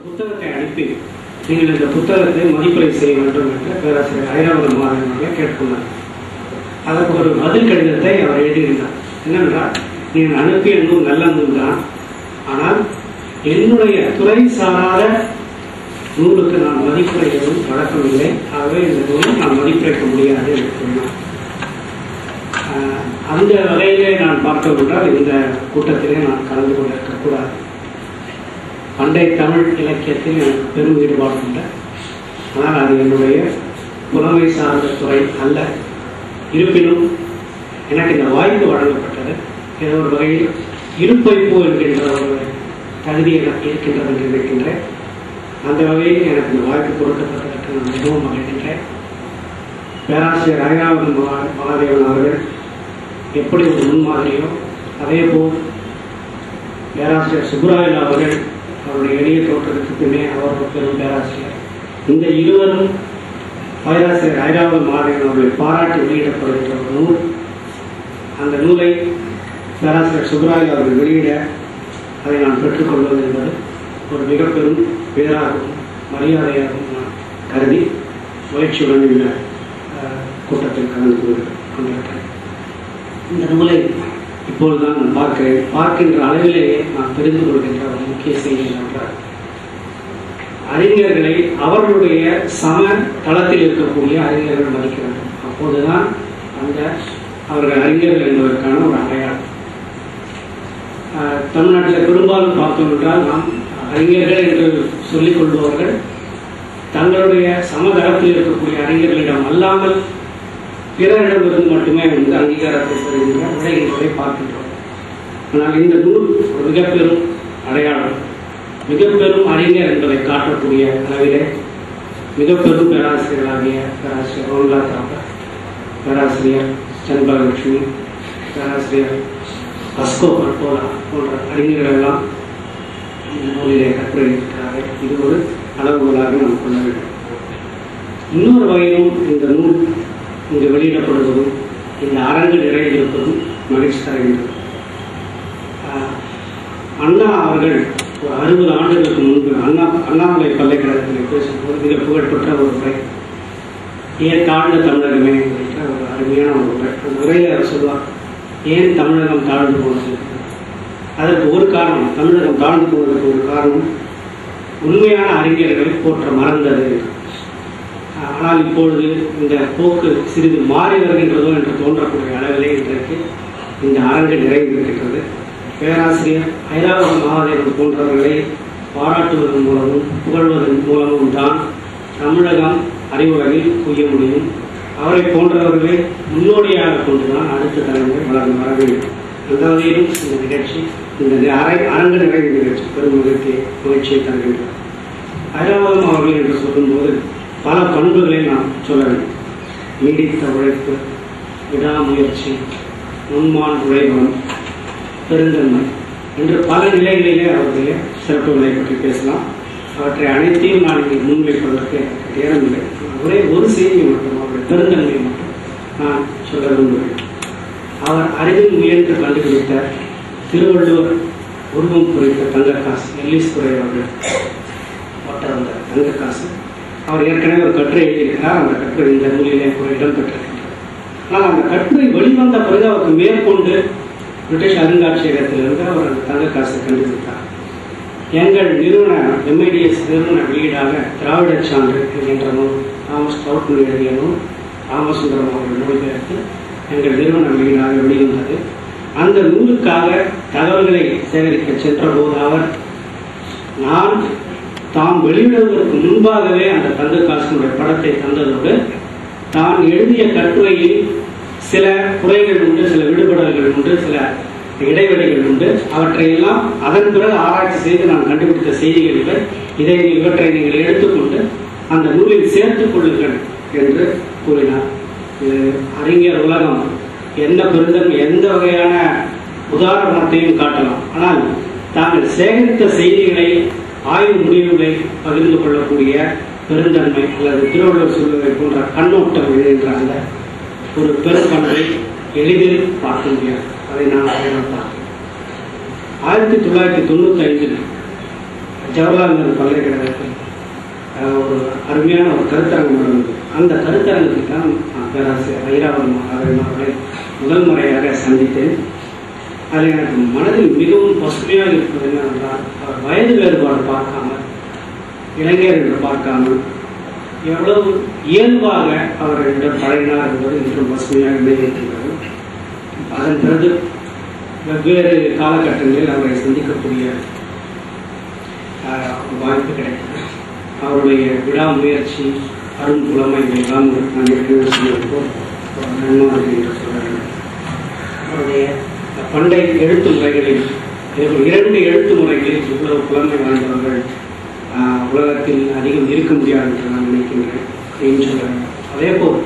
புத்தகத்தை அனுப்பி நீங்கள் இந்த புத்தகத்தை மதிப்பீடு செய்ய வேண்டும் என்று பேராசிரியர் ஐராவதம் அவர்களை கேட்டுக்கொண்டார். அதற்கு ஒரு பதில் கடிதத்தை அவர் எழுதியிருந்தார். என்னென்றால், நீங்கள் அனுப்பிய நூல் நல்ல நூல் தான், ஆனால் என்னுடைய துறை சாராத நூலுக்கு நான் மதிப்புரைக்கவும் வழக்கமில்லை, ஆகவே இந்த நூலை நான் மதிப்புரைக்க முடியாது என்று சொன்னார். அந்த வகையிலே நான் பார்த்தவென்றால் இந்த கூட்டத்திலே நான் கலந்து கொண்டிருக்கக்கூடாது. பண்டைய தமிழ் இலக்கியத்தில் எனக்கு பெரும் ஈடுபாடு உண்டு, ஆனால் அது என்னுடைய புலமை சார்ந்த துறை அல்ல. இருப்பினும் எனக்கு இந்த வாய்ப்பு வழங்கப்பட்டது. ஏதோ ஒரு வகையில் இருப்பைப்போ என்கின்ற ஒரு தகுதி எனக்கு இருக்கின்றது என்று நினைக்கின்றேன். அந்த வகையில் எனக்கு இந்த வாய்ப்பு கொடுக்கப்பட்டதற்கு நான் மிகவும் மகிழ்கின்றேன். பேராசிரியர் ஐராவதம் மகாதேவன் அவர்கள் எப்படி ஒரு முன்மாதிரியோ, அதே போல் பேராசிரியர் சுப்புராயன் அவர்கள் அவருடைய எளிய தோற்றத்துக்கு பின்னே அவர் ஒரு பெரும் பேராசிரியர். இந்த இருவரும் பேராசிரியர் ஐராவதம் மகாதேவன் அவர்களை பாராட்டி வெளியிடப்படுகின்ற ஒரு நூல். அந்த நூலை பேராசிரியர் சுப்புராயன் அவர்கள் வெளியிட அதை நான் பெற்றுக்கொள்வது என்பது ஒரு மிக பெரும் பேராகவும் மரியாதையாகவும் நான் கருதி முயற்சியுடன் இந்த கூட்டத்தில் கலந்து கொண்டிருக்கிறேன். இந்த நூலை இப்பொழுதுதான் நான் பார்க்கின்ற அளவிலேயே நான் தெரிந்து கொள்கின்ற ஒரு முக்கிய செய்தி என்றால், அறிஞர்களை அவர்களுடைய சம தளத்தில் இருக்கக்கூடிய அறிஞர்கள் மதிக்க வேண்டும். அப்போதுதான் அந்த அவர்கள் அறிஞர்கள் என்பதற்கான ஒரு அடையாளம். தமிழ்நாட்டில் பெரும்பாலும் பார்த்தோம் என்றால், நாம் அறிஞர்கள் என்று சொல்லிக் கொள்பவர்கள் தங்களுடைய சமதளத்தில் இருக்கக்கூடிய அறிஞர்களிடம் அல்லாமல் பிறரிடமிருந்து மட்டுமே வந்து அங்கீகாரத்தை பெறுகின்ற விளைகின்றதை பார்க்கின்றோம். ஆனால் இந்த நூல் ஒரு மிக பெரும் அடையாளம், மிக பெரும் அறிஞர் என்பதை காட்டக்கூடிய அளவிலே மிக பெரும் பேராசிரியர்களாகிய பேராசிரியர் ரோன்லா தாப்பர், பேராசிரியர் சண்பகலட்சுமி, பேராசிரியர் பஸ்கோ பர்போலா போன்ற அறிஞர்கள் எல்லாம் இந்த நூலிலே கற்றுரைக்கிறார்கள். இது ஒரு அளவுகோலாக நாம் கொள்ள வேண்டும். இன்னொரு வகையிலும் இந்த நூல் இங்கு வெளியிடப்படுவதும் இந்த அரங்கு நிறைந்திருப்பதும் மகிழ்ச்சி தருகின்றது. அண்ணா அவர்கள் ஒரு 60 ஆண்டுகளுக்கு முன்பு அண்ணாமலை பல்கலைக்கழகத்தில் பேசும்போது மிக புகழ்பெற்ற ஒரு உரை, ஏன் தாழ்ந்த தமிழகமே என்ற ஒரு அருமையான ஒரு உரை. அந்த உரையில் அவர் சொல்வார், ஏன் தமிழகம் தாழ்ந்து போனது. அதற்கு ஒரு காரணம், தமிழகம் தாழ்ந்து போவதற்கு ஒரு காரணம் உண்மையான அறிஞர்களை போற்ற மறந்தது. ஆனால் இப்பொழுது இந்த போக்கு சிறிது மாறி வருகின்றதோ என்று தோன்றக்கூடிய அளவிலே இன்றைக்கு இந்த அரங்கு நிறைந்திருக்கின்றது. பேராசிரியர் ஐராவதம் மகாதேவன் போன்றவர்களை பாராட்டுவதன் மூலமும் புகழ்வதன் மூலமும் தான் தமிழகம் அறிவுலகில் குய்ய முடியும். அவரை போன்றவர்களை முன்னோடியாக கொண்டுதான் அடுத்த தலைமுறை வளர்ந்து வர வேண்டும். அந்த வகையிலும் இந்த நிகழ்ச்சி, இந்த அரங்கு நிறைந்த நிகழ்ச்சி பெரும் முயற்சியை தருகின்றார். ஐராவதம் அவர்கள் என்று சொல்லும்போது பல பண்புகளை நாம் சொல்ல வேண்டும். நீடித்த உழைப்பு, விடாமுயற்சி, முன்மான் உழைவம், பெருந்தன்மை என்று பல நிலைகளிலே அவருடைய சிறப்புகளை பற்றி பேசலாம். அவற்றை அனைத்தையும் நான் இங்கே முன்வைப்பதற்கு நேரமில்லை. ஒரே ஒரு செய்தியை மட்டும், அவருடைய பெருந்தன்மையை மட்டும் நான் சொல்ல விரும்புகிறேன். அவர் அறிவில் முயன்று கண்டுபிடித்த திருவள்ளுவர் உருவம் குறித்த தங்கக்காசு, எல்லிஸ் துறை அவர்கள் போட்ட அந்த தங்கக்காசு, அவர் ஏற்கனவே ஒரு கட்டுரை எழுதியிருக்கிறார். அந்த கட்டுரை இந்த நூலிலே ஒரு இடம் பெற்றிருக்கின்றார். ஆனால் அந்த கட்டுரை வெளிவந்த பிறகு அவருக்கு மேற்கொண்டு பிரிட்டிஷ் அருங்காட்சியகத்திலிருந்து அவர் அந்த தங்கக்காசை கண்டுபிடித்தார். எங்கள் நிறுவன எம்ஐடிஎஸ் நிறுவன வெளியீடாக திராவிட சான்று என்கின்ற நூல், தாமஸ் டவுட்டன் எழுதிய நூல், ராமசுந்தரம் அவர்கள் மொழிபெயர்த்து எங்கள் நிறுவன வெளியீடாக வெளிவந்தது. அந்த நூலுக்காக தகவல்களை சேகரிக்க சென்ற போது அவர், நான் தாம் வெளியிடுவதற்கு முன்பாகவே அந்த தங்கக்காசினுடைய படத்தை தந்ததோடு தான் எழுதிய கட்டுரையில் சில குறைகள் உண்டு, சில விடுபடல்கள் உண்டு, சில இடைவெளிகள் உண்டு. அவற்றையெல்லாம் அதன் பிறகு ஆராய்ச்சி செய்து நான் கண்டுபிடித்த செய்திகள் இவற்றை நீங்கள் எடுத்துக்கொண்டு அந்த நூலில் சேர்த்துக் கொள்ளுங்கள் என்று கூறினார். அறிஞர் உலகம் எந்த பெருந்தன்மை, எந்த வகையான உதாரணத்தையும் காட்டலாம். ஆனால் தாங்கள் சேகரித்த செய்திகளை, ஆய்வு முடிவுகளை பகிர்ந்து கொள்ளக்கூடிய பெருந்தன்மை அல்லது திருவள்ளுவர் சொல்லுவதை போன்ற கண்ணோட்டம் எழுகின்ற அந்த ஒரு பெரும்பண்பை எளிதில் பார்க்க முடியாது. அதை நான் பார்த்தேன். 1995 ஜவஹர்லால் நேரு பல்கலைக்கழகத்தில் ஒரு அருமையான ஒரு கருத்தரங்கம் நடந்தது. அந்த கருத்தரங்கத்துக்கு தான் பேராசிரியர் ஐராவதம் அவர்களை முதல் முறையாக சந்தித்தேன். அதில் எனக்கு மனதில் மிகவும் பசுமையாக இருப்பது என்னவென்றால், அவர் வயது வேறுபாடு பார்க்காமல், இளைஞர் என்று பார்க்காமல் எவ்வளவு இயல்பாக அவர்களிடம் பழகினார் என்பது இன்றும் பசுமையாக நினைவிருக்கின்றது. அதன் பிறகு வெவ்வேறு காலகட்டங்களில் அவரை சந்திக்கக்கூடிய வாய்ப்பு கிடைத்தது. அவருடைய விடாமுயற்சி, அருண்புலமை எல்லாம் நான் ஏற்கனவே சொன்னதுபோல் நன்மார்கள் என்று சொல்ல வேண்டும். அவருடைய பண்டை எழுத்து முறைகளில் 2 எழுத்து முறைகளில் இவ்வளவு புலமை வாய்ந்தவர்கள் உலகத்தில் அதிகம் இருக்க முடியாது என்று நான் நினைக்கின்றேன் என்று சொல்ல வேண்டும். அதே போல்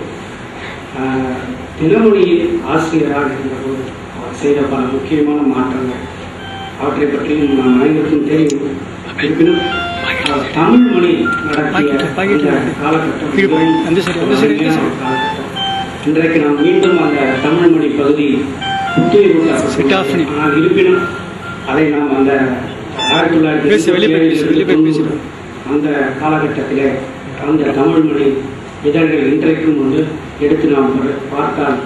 தினமணியில் ஆசிரியராக இருந்தபோது அவர் செய்த பல முக்கியமான மாற்றங்கள், அவற்றை பற்றியும் நான் அனைவருக்கும் தெரியும். இருப்பினும் தமிழ் மொழி நடத்திய காலகட்டம் இன்றைக்கு நாம் மீண்டும் அந்த தமிழ் மொழி பகுதி புத்துயிர். ஆனால் இருப்பினும் அதை நாம் அந்த 1990 அந்த காலகட்டத்திலே அந்த தமிழ் மொழி இதழ்கள் இன்றைக்கும் வந்து எடுத்து நாம் பார்த்தால்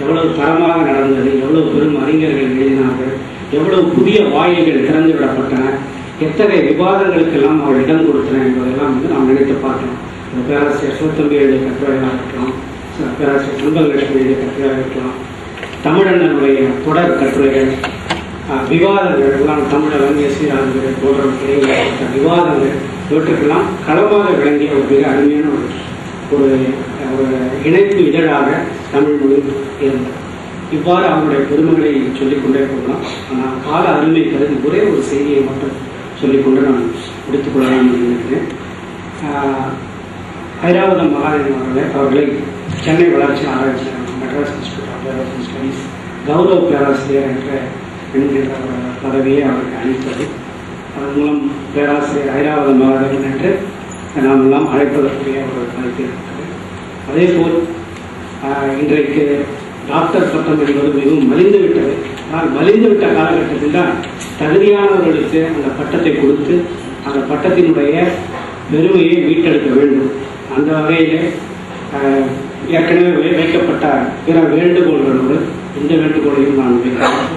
எவ்வளவு தரமாக நடந்தது, எவ்வளவு பெரும் அறிஞர்கள் எழுதினார்கள், எவ்வளவு புதிய வாயில்கள் திறந்து விடப்பட்டன, எத்தகைய விவாதங்களுக்கெல்லாம் அவர் இடம் கொடுத்தன என்பதெல்லாம் வந்து நாம் நினைத்து பார்க்கலாம். பேராசிரியர் சிவத்தம்பி எழுதிய கட்டுரைகளாக இருக்கலாம், பேராசிரியர் செல்வலட்சுமி எழுதிய கட்டுரையாக இருக்கலாம், தமிழனுடைய தொடர் கட்டுரைகள், விவாதங்கள் எல்லாம் தமிழன் எஸ்வீராஜர்கள் போன்றவற்றை விவாதங்கள் இவற்றுக்கெல்லாம் களமாக விளங்கிய ஒரு மிக அருமையான ஒரு இணைப்பு இதழாக தமிழ் மொழி இருந்தது. இவ்வாறு அவருடைய பெருமைகளை சொல்லிக்கொண்டே போகலாம். ஆனால் கால அருமை கருதி ஒரே ஒரு செய்தியை மட்டும் சொல்லிக்கொண்டு நான் முடித்துக் கொள்ளலாம் என்று நினைக்கிறேன். ஐராவதம் மகாதேவன் அவர்களை சென்னை வளர்ச்சி ஆராய்ச்சி Madras institute of development studies கௌரவ பேராசிரியர் என்கின்ற பதவியை அவருக்கு அளித்தது. அதன் மூலம் பேராசிரியர் ஐராவதம் மகாதேவன் என்று நாம் எல்லாம் அழைப்பதற்குரிய ஒரு வாய்ப்பு இருக்கிறது. அதேபோல் இன்றைக்கு டாக்டர் பட்டம் என்பது மிகவும் மலிந்துவிட்டது. ஆனால் மலிந்துவிட்ட காலகட்டத்தில் தான் தகுதியானவர்களுக்கு அந்த பட்டத்தை கொடுத்து அந்த பட்டத்தினுடைய பெருமையை மீட்டெடுக்க வேண்டும். அந்த வகையிலே ஏற்கனவே வைக்கப்பட்ட பிற வேண்டுகோள்களோடு இந்த வேண்டுகோளையும் நான் வைக்கிறேன்.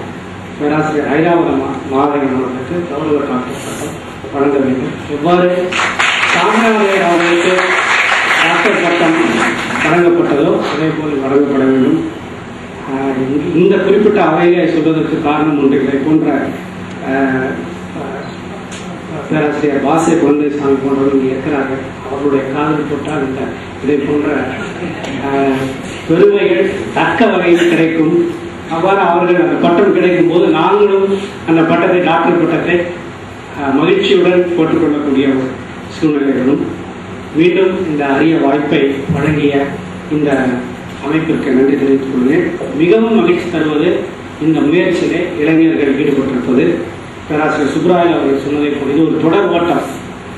பேராசிரியர் ஐராவதம் மகாதேவன் அவர்களுக்கு கௌரவ டாக்டர் பட்டம் வழங்க வேண்டும். எவ்வாறு சாமியார் அவர்களுக்கு டாக்டர் பட்டம் வழங்கப்பட்டதோ அதே போல் வழங்கப்பட வேண்டும். இந்த குறிப்பிட்ட அவையை சொல்வதற்கு காரணம் ஒன்று. இதை போன்ற பேராசிரியர் வாசே குழந்தைசாமி போன்றவர்கள் இங்கே இருக்கிறார்கள். அவர்களுடைய காதல் போட்டால் இதை போன்ற பெருமைகள் தக்க வகையில் கிடைக்கும். அவ்வாறு அவர்கள் அந்த பட்டம் கிடைக்கும் போது நாங்களும் அந்த பட்டத்தை, டாக்டர் பட்டத்தை மகிழ்ச்சியுடன் போட்டுக்கொள்ளக்கூடிய ஒரு சூழ்நிலைகளும். மீண்டும் இந்த அரிய வாய்ப்பை வழங்கிய இந்த அமைப்பிற்கு நன்றி தெரிவித்துக் கொள்கிறேன். மிகவும் மகிழ்ச்சி தருவது இந்த முயற்சியிலே இளைஞர்கள் ஈடுபட்டிருப்பது. பேராசிரியர் சுப்ராயன் அவர்கள் சொன்னதை போல் இது ஒரு தொடர் ஓட்டம்.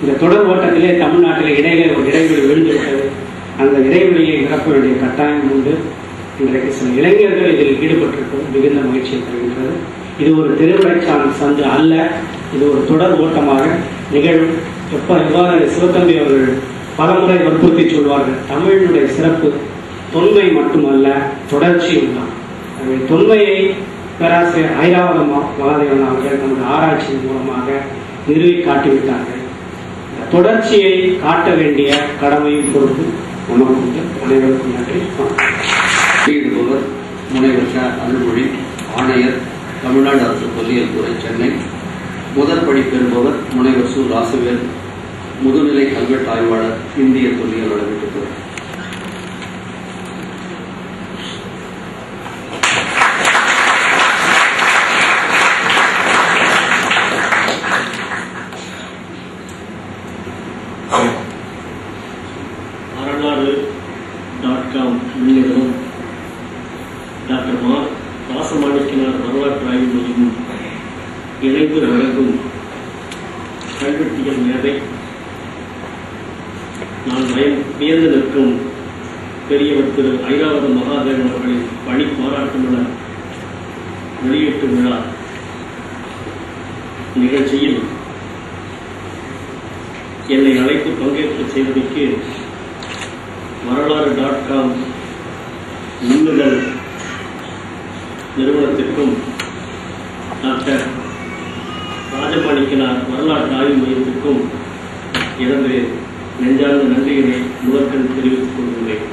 இந்த தொடர் ஓட்டத்திலே தமிழ்நாட்டிலே இடைவெளி விழுந்துவிட்டது. அந்த இடைவெளியை நிரப்ப வேண்டிய கட்டாயம் உண்டு. இன்றைக்கு சில இளைஞர்கள் இதில் ஈடுபட்டிருப்பது மிகுந்த மகிழ்ச்சியை தருகின்றது. இது ஒரு திருவிழா சந்து அல்ல, இது ஒரு தொடர் ஓட்டமாக நிகழும். எவ்வாறு சிவத்தம்பி அவர்கள் பலமுறை வற்புறுத்தி சொல்வார்கள், தமிழினுடைய சிறப்பு தொன்மை மட்டுமல்ல தொடர்ச்சியும் தான். தொன்மையை பேராசிரியர் ஐராவதம் மகாதேவன் அவர்கள் நமது ஆராய்ச்சியின் மூலமாக நிறுவி காட்டிவிட்டார்கள். தொடர்ச்சியை காட்ட வேண்டிய கடமையும் பொறுப்பு நமக்கு உண்டு. அனைவருக்கும் நன்றி. வெளியிடுபவர் முனைவர் அருள்மொழி, ஆணையர், தமிழ்நாடு அரசு தொல்லியல் துறை, சென்னை. முதல் படி பெறுபவர் முனைவர் சு. ராசவேல், முதுநிலை கல்வெட்டு ஆய்வாளர், இந்திய தொல்லியல் வழங்கப்பட்டவர். Aranaadu.com நிறுவனம் டாக்டர் ராசமாணிக்கனார் வரலாற்று ஆய்வு மையம் இணைந்து நடக்கும் கல்வெட்டியல் மேதை. நான் வியந்து நிற்கும் பெரியவர் திரு ஐராவதம் மகாதேவன் அவர்களின் பணி பாராட்டு மலர் வெளியீட்டு விழா நிகழ்ச்சியில் என்னை அழைத்து பங்கேற்க செய்தமைக்கு வரலாறு.com நூல்கள் நிறுவனத்திற்கும் டாக்டர் ராஜமாணிக்கனார் வரலாற்று ஆய்வு மையத்திற்கும் எனது நெஞ்சார்ந்த நன்றிகளை முதற்கண் தெரிவித்துக் கொள்கிறேன்.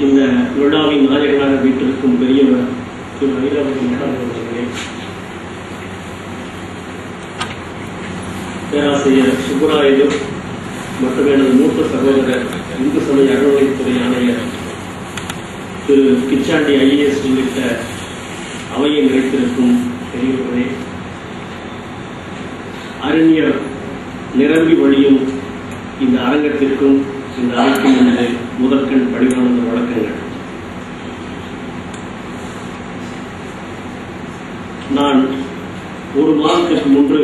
இந்த விழாவின் நாயகனாக வீட்டிற்கும் பெரியவர் திரு ஐராவதம் அவர்களே, பேராசிரியர் சுப்பராயு மற்றும் எனது மூத்த சகோதரர் இந்து சமய அறநிலையத்துறை ஆணையர் திரு கிச்சாண்டி IAS உள்ளிட்ட அவையை நிறைத்திருக்கும் பெரியவர்களே, அறிஞர் நிரம்பி வழியும் இந்த அரங்கத்திற்கும் இந்த அறைக்கும் எனது முதற்கண் பணிவான வழக்கங்கள். நான் ஒரு மாதத்திற்கு முன்பு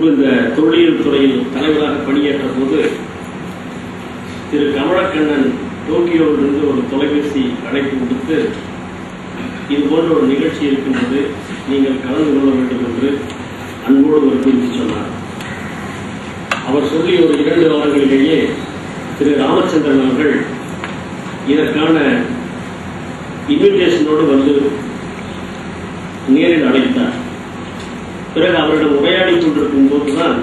இந்த தொல்லியல் துறையில் தலைவராக பணியேற்ற போது திரு கமலக்கண்ணன் டோக்கியோவிலிருந்து ஒரு தொலைபேசி அழைப்பு கொடுத்து இது போன்ற ஒரு நிகழ்ச்சி இருக்கின்றது, நீங்கள் கலந்து கொள்ள வேண்டும் என்று அன்போடு ஒரு குறித்து சொன்னார். அவர் சொல்லி ஒரு 2 வாரங்களிலேயே திரு ராமச்சந்திரன் அவர்கள் இதற்கான இன்விடேஷனோடு வந்து நேரில் அழைத்தார். பிறகு அவரிடம் உரையாடி கொண்டிருக்கும் போதுதான்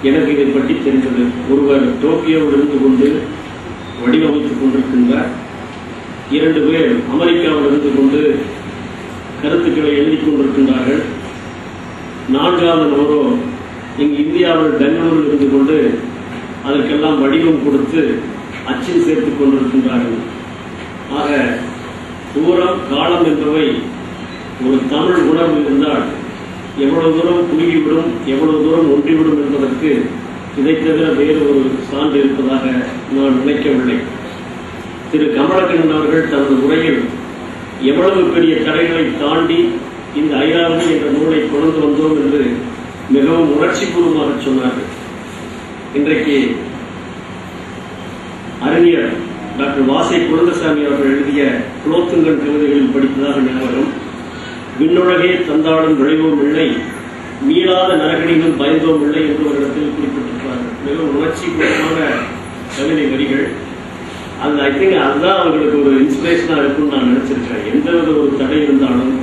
எனக்கு இதை பற்றி தெரிந்தது. ஒருவர் டோக்கியோவில் இருந்து கொண்டு வடிவமைத்துக் கொண்டிருக்கின்றார், 2 பேர் அமெரிக்காவில் இருந்து கொண்டு கருத்துக்களை எழுதி கொண்டிருக்கின்றார்கள், 4வது நபரோ இங்கு இந்தியாவில் பெங்களூரில் இருந்து கொண்டு அதற்கெல்லாம் வடிவம் கொடுத்து அச்சில் சேர்த்துக் கொண்டிருக்கின்றார்கள். ஆக தூரம் காலம் என்பவை ஒரு தமிழ் உணர்வு இருந்தால் எவ்வளவு தூரம் குறுகிவிடும், எவ்வளவு தூரம் ஒன்றிவிடும் என்பதற்கு இதை தவிர வேறு ஒரு சான்று இருப்பதாக நான் நினைக்கவில்லை. திரு கமலக்கண்ணன் அவர்கள் தனது உரையில் எவ்வளவு பெரிய தடைகளை தாண்டி இந்த ஐராவதி என்ற நூலை கொண்டு வந்தோம் என்று மிகவும் உணர்ச்சிபூர்வமாக சொன்னார்கள். இன்றைக்கு அறிஞர் டாக்டர் வாசை குழந்தசாமி அவர்கள் எழுதிய குலோத்துங்கன் கவிதைகளில் படித்ததாக ஞாபகம். விண்ணுலகே தந்தாலும் விளைவோம் இல்லை, மீளாத நரகடிகளும் பயந்தோம் இல்லை என்று ஒரு இடத்தில் குறிப்பிட்டிருப்பார்கள். மிகவும் உணர்ச்சிபூர்வமான கவிதை வரிகள். அது ஐ திங்க் அதுதான் அவங்களுக்கு ஒரு இன்ஸ்பிரேஷனா இருக்கும்னு நான் நினைச்சிருக்கேன். எந்தவித ஒரு தடை இருந்தாலும்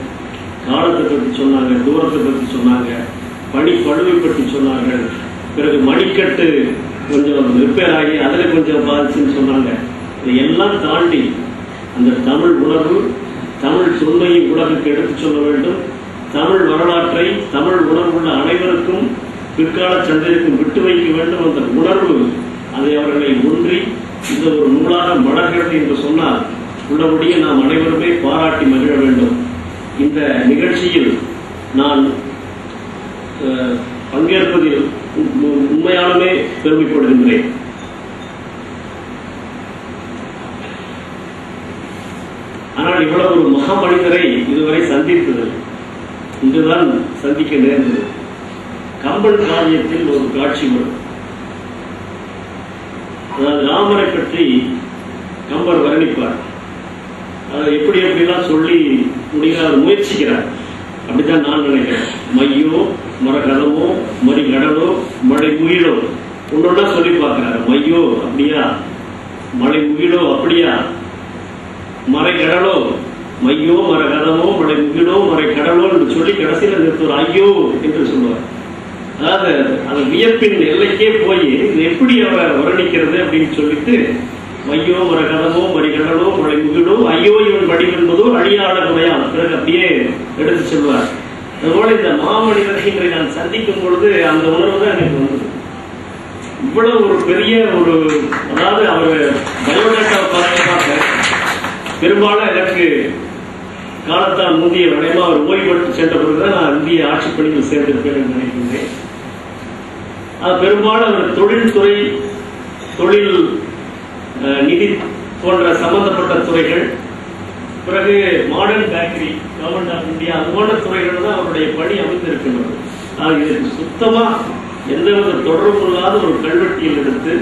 காலத்தை பற்றி சொன்னாங்க, தூரத்தை பற்றி சொன்னாங்க, பனி பழுவை பற்றி சொன்னார்கள். பிறகு மணிக்கட்டு கொஞ்சம் ரிப்பேர் ஆகி அதில் கொஞ்சம் பாதிச்சுன்னு சொன்னாங்க. இதையெல்லாம் தாண்டி அந்த தமிழ் உணர்வு, தமிழ் தொன்மையை உலகுக்கு எடுத்துச் சொல்ல வேண்டும், தமிழ் வரலாற்றை தமிழ் உணர்வுள்ள அனைவருக்கும் பிற்கால சந்தைக்கும் விட்டு வைக்க வேண்டும். அந்த உணர்வு அதை அவர்களை ஒன்றி இந்த ஒரு நூலாக மலர்கிறது என்று சொன்னால் உள்ளபடியே நாம் அனைவருமே பாராட்டி மகிழ வேண்டும். இந்த நிகழ்ச்சியில் நான் பங்கேற்பதில் உண்மையாலுமே பெருமைப்படுகின்றேன். ஆனால் இவ்வளவு ஒரு மகா மனிதரை இதுவரை சந்தித்தது இன்றுதான் சந்திக்க நேர்ந்தது. கம்பன் காவியத்தில் ஒரு காட்சி வரும். அதாவது ராமரை பற்றி கம்பர் வர்ணிப்பார். அதை எப்படி எப்படிலாம் சொல்லி முடிகிறார், முயற்சிக்கிறார். அப்படித்தான் நான் நினைக்கிறேன். மையோ மரகதமோ மறிகடலோ மழை முகிலோ ஒன்னொன்னா சொல்லி பார்க்கிறார். மையோ அப்படியா, மழை முகிலோ அப்படியா, மறைகடலோ, மையோ மரகதமோ மழை முகிலோ மறை கடலோ என்று சொல்லி கடைசியில் நிறுத்துவார் ஐயோ என்று சொல்லுவார். அதாவது அந்த வியப்பின் எல்லைக்கே போய் இது எப்படி அவர் வர்ணிக்கிறது அப்படின்னு சொல்லிட்டு மையோ மரகதமோ மறிகடலோ மழை முகிலோ ஐயோ இவன் வடிவென்பதோ அழியாத குறையான் பிறகு அப்படியே எடுத்து சொல்வார். அதுபோல இந்த மாமனிதரை நான் சந்திக்கும் பொழுது அந்த உணர்வு தான் எனக்கு வந்தது. இவ்வளவு ஒரு பெரிய ஒரு, அதாவது அவர் பயோடேட்டாவை பார்க்க பெரும்பாலும் எனக்கு காலத்தால் முந்தைய விளையமா அவர் ஓய்வு பெற்று சென்ற பிறகுதான் நான் இந்திய ஆட்சி பணியில் சேர்ந்திருப்பேன் என்று நினைக்கின்றேன். அது பெரும்பாலும் அவர் தொழில்துறை, தொழில் நிதி போன்ற சம்பந்தப்பட்ட துறைகள், பிறகு modern bakery, government of India, அது போன்ற துறைகள் தான் அவருடைய பணி அமைந்திருக்கின்றது. இதற்கு சுத்தமா எந்தவித தொடர்பு இல்லாத ஒரு கல்வெட்டியில் எடுத்து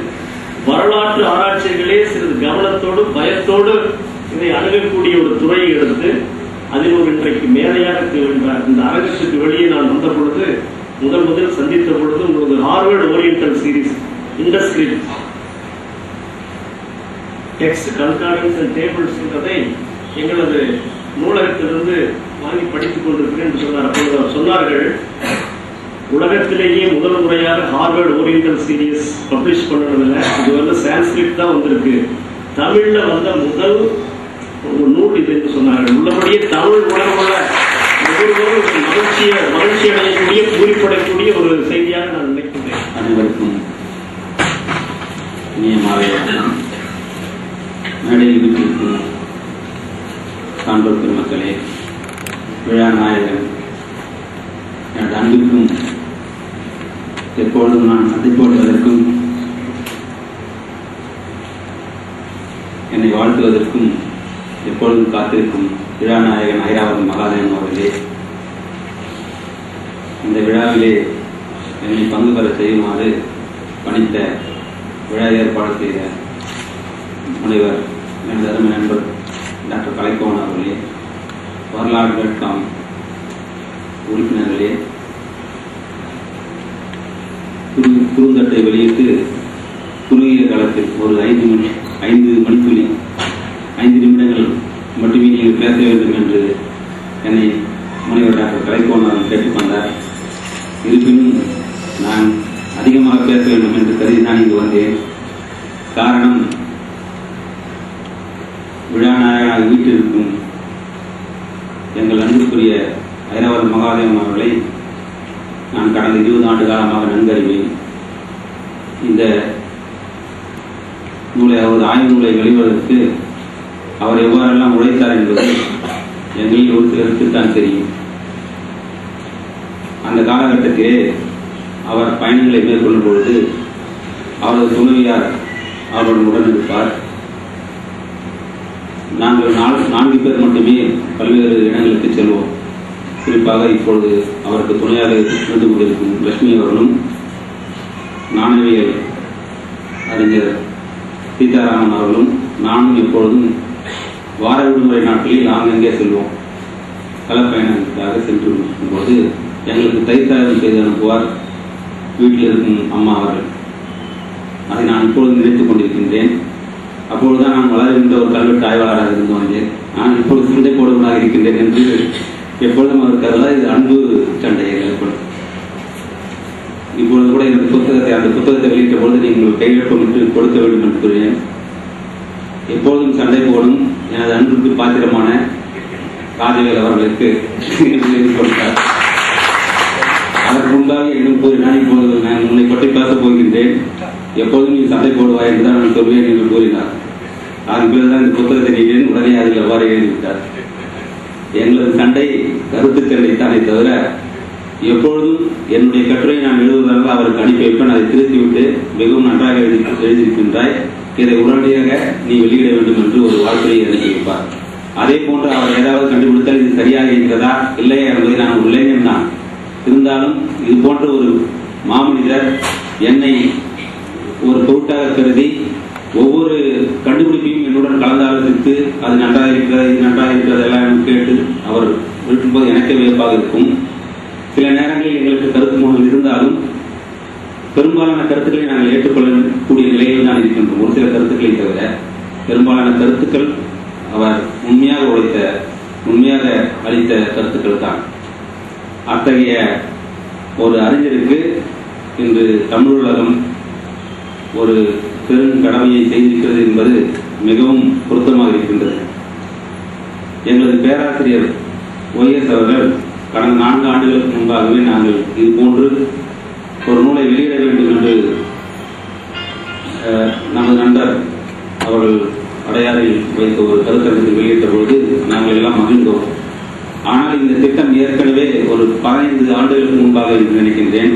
வரலாற்று ஆராய்ச்சிகளே சிறிது கவனத்தோடு பயத்தோடு இதை அணுகக்கூடிய ஒரு துறையை எடுத்து அதில் ஒரு இன்றைக்கு மேடையாக திகழ்ந்தார். இந்த அரங்கத்துக்கு வெளியே நான் வந்த பொழுது முதல் சந்தித்த பொழுது உங்களுக்கு Harvard oriental series industrial text concordance and tables என்றதை எங்களது நூலகத்திலிருந்து வாங்கி படித்துக் கொண்டிருக்கிறேன் என்று சொன்னார். அப்பொழுது அவர் சொன்னார்கள், உலகத்திலேயே முதல் முறையாக ஹார்வர்ட் ஓரியன்டல் சீரிஸ் பப்ளிஷ் பண்ணதில்லை, இது வந்து சான்ஸ்கிரிட் தான் வந்திருக்கு, தமிழ்ல வந்த முதல் நூல் இது என்று சொன்னார்கள். உள்ளபடியே தமிழ் உலகமுள்ள ஒவ்வொருவரும் மகிழ்ச்சி அடையக்கூடிய பூரிப்படையக்கூடிய ஒரு செய்தியாக நான் நினைக்கின்றேன். அனைவருக்கும் மேடையில் வீட்டிற்கும் சான்றோர் பெருமக்களே, விழா நாயகன் எனது அன்பிற்கும் எப்பொழுதும் நான் சந்திப்போடுவதற்கும் என்னை வாழ்த்துவதற்கும் எப்பொழுதும் காத்திருக்கும் விழா நாயகன் ஐராவதம் மகாதேவன் அவர்களே, இந்த விழாவிலே என்னை பங்கு பெற செய்யுமாறு பணித்த விழா ஏற்பாடு செய்த முனைவர் எனது அருமை நண்பர் டாக்டர் கலைக்கோவன் அவர்களே, வரலாறு.com உறுப்பினர்களே, குறுந்தட்டை வெளியிட்டு குறுகிய காலத்தில் ஒரு 5 நிமிடங்கள் மட்டுமே நீங்கள் பேச வேண்டும் என்று என்னை முனைவர் டாக்டர் கலைக்கோவன் அவர்கள் கேட்டுக்கொண்டார். இருப்பினும் நான் அதிகமாக பேச வேண்டும் என்று கருதி நான் இங்கு வந்தேன். காரணம், விழா நாயகனாக வீட்டிற்கும் எங்கள் அன்புக்குரிய ஐராவதம் மகாதேவன் அவர்களை நான் கடந்த 20 ஆண்டு காலமாக நன்கறிவேன். இந்த நூலை, அவரது ஆய்வு நூலை வெளிவதற்கு அவர் எவ்வாறெல்லாம் உழைத்தார் என்பது எங்களில் ஒரு சிலருக்கு தான் தெரியும். அந்த காலகட்டத்திலே அவர் பயணங்களை மேற்கொள்ளும் பொழுது அவரது துணைவியார் அவருடன் உடனிருப்பார். நாங்கள் 4 பேர் மட்டுமே பல்வேறு இடங்களுக்கு செல்வோம். குறிப்பாக இப்பொழுது அவருக்கு துணையாக இருந்து கொண்டிருக்கும் லட்சுமி அவர்களும், நாணயவியல் அறிஞர் சீதாராமன் அவர்களும், நானும் எப்பொழுதும் வார விடுமுறை நாட்களில் ஆங்கங்கே செல்வோம். களப்பயணத்துக்காக சென்று இருக்கும்போது எங்களுக்கு தயிர்சாதம் செய்து அனுப்புவார் வீட்டில் இருக்கும் அம்மா அவர்கள். அதை நான் இப்பொழுது நினைத்துக் கொண்டிருக்கின்றேன். அப்பொழுதுதான் நான் வளர்கின்ற ஒரு கல்வெட்டு ஆய்வாளராக இருந்து வந்தேன். நான் இப்பொழுது சண்டை போடுவதாக இருக்கின்றேன் என்று எப்பொழுதும் அவர் கருதா. இது அன்பு சண்டை எங்களுக்கு. இப்பொழுது கூட இந்த புத்தகத்தை வெளியிட்ட பொழுது நீங்கள் கையெழுப்பமிட்டு கொடுக்க வேண்டும் என்று கூறினேன். எப்பொழுதும் சண்டை போடும் எனது அன்புக்கு பாத்திரமான ராஜவேல் அவர்களுக்கு கொடுத்தார். அதற்கு முன்பாக என்னும் கூறினார், இப்போது நான் உன்னை பற்றி பேசப் போகின்றேன், எப்போதும் நீ சண்டை போடுவாய் என்றுதான் நான் சொல்வேன் என்று கூறினார். அதன் பிறகுதான் இந்த புத்தகத்தை நீட்டேன். உடனே அதில் எவ்வாறு எழுதிவிட்டார். எங்களது சண்டை கருத்து சண்டைத்தானே தவிர எப்பொழுதும் என்னுடைய கட்டுரை நான் எழுதுவதால் அவருக்கு அனுப்பி வைப்பேன். அதை திருத்திவிட்டு மிகவும் நன்றாக எழுதியிருக்கின்றாய், இதை உடனடியாக நீ வெளியிட வேண்டும் என்று ஒரு வாழ்க்கையை அனுப்பி வைப்பார். அதே போன்று அவர் ஏதாவது கண்டுபிடித்தால் இது சரியாக இருக்கிறதா இல்லையா என்பதை நான் ஒரு இளைஞன் தான். இருந்தாலும் இது போன்ற ஒரு மாமனிதர் என்னை ஒரு பொருட்டாக கருதி ஒவ்வொரு கண்டுபிடிப்பையும் என்னுடன் கலந்து ஆலோசித்து அது நன்றாக இருக்கிறது, இது நன்றாக இருக்கிறது எல்லாம் கேட்டு அவர் இருக்கும்போது எனக்கே வியப்பாக இருக்கும். சில நேரங்களில் எங்களுக்கு கருத்து மோதல் இருந்தாலும் பெரும்பாலான கருத்துக்களை நாங்கள் ஏற்றுக்கொள்ளக்கூடிய நிலையில் தான் இருக்கின்றோம். ஒரு சில கருத்துக்களை தவிர பெரும்பாலான கருத்துக்கள் அவர் உண்மையாக அளித்த கருத்துக்கள் தான். அத்தகைய ஒரு அறிஞருக்கு இன்று தமிழ் உலகம் ஒரு பெரும் கடமையை செய்திருக்கிறது என்பது மிகவும் பொருத்தமாக இருக்கின்றது. எங்களது பேராசிரியர் OS அவர்கள் கடந்த 4 ஆண்டுகளுக்கு முன்பாகவே நாங்கள் இது போன்று ஒரு நூலை வெளியிட வேண்டும் என்று நமது நண்பர் அவர்கள் அடையாறில் வைத்த ஒரு கருத்தரங்கத்தில் வெளியிட்ட பொழுது நாங்கள் எல்லாம் மகிழ்ந்தோம். ஆனால் இந்த திட்டம் ஏற்கனவே ஒரு 15 ஆண்டுகளுக்கு முன்பாக என்று நினைக்கின்றேன்.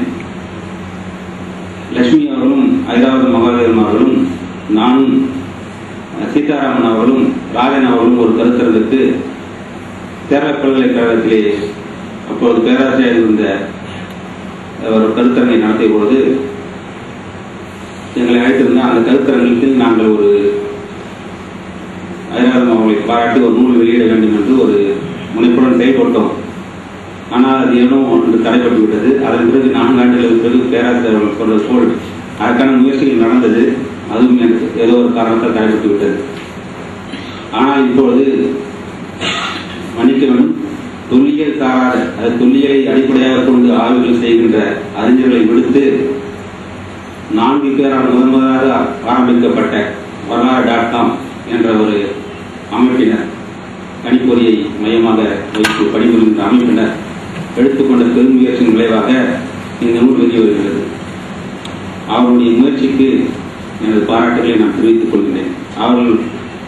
லட்சுமி அவர்களும், ஐராவதம் மகாதேவன் அவர்களும், நானும், சீதாராமன் அவர்களும், ராஜன் அவர்களும் ஒரு கருத்தரங்கத்துக்கு கேரள பல்கலைக்கழகத்திலே அப்போது பேராசிரியர் இருந்த ஒரு கருத்தரங்கை நடத்திய பொழுது எங்களை அழைத்திருந்தால் அந்த கருத்தரங்கத்தில் நாங்கள் ஒரு ஐராவதம் அவர்களை பாராட்டி ஒரு நூல் வெளியிட வேண்டும் என்று ஒரு முனைப்புடன் செயல்பட்டோம். ஆனால் அது ஏனோ ஒன்று தடைப்பட்டு விட்டது. அதன் பிறகு 4 ஆண்டுகளுக்கு பிறகு பேராசிரியர்கள் சொன்னது போல் அதற்கான முயற்சிகள் நடந்தது. அதுவும் எனக்கு ஏதோ ஒரு காரணத்தால் தடைப்பட்டு விட்டது. ஆனால் இப்பொழுது மன்னிக்க வேண்டும், தொல்லியல் சாராத, அது தொல்லியலை அடிப்படையாக கொண்டு ஆய்வுகள் செய்கின்ற அறிஞர்களை விடுத்து 4 பேரால் முதலாக ஆரம்பிக்கப்பட்ட வரலாறு.com என்ற ஒரு அமைப்பினர், கணிப்பொறியை மையமாக வைத்து பணிபுரிகின்ற அமைப்பினர் எடுத்துக்கொண்ட பெரும் முயற்சியின் விளைவாக இந்த நூல் வெளியே வருகிறது. அவருடைய முயற்சிக்கு எனது பாராட்டுகளை நான் தெரிவித்துக் கொள்கிறேன். அவர்கள்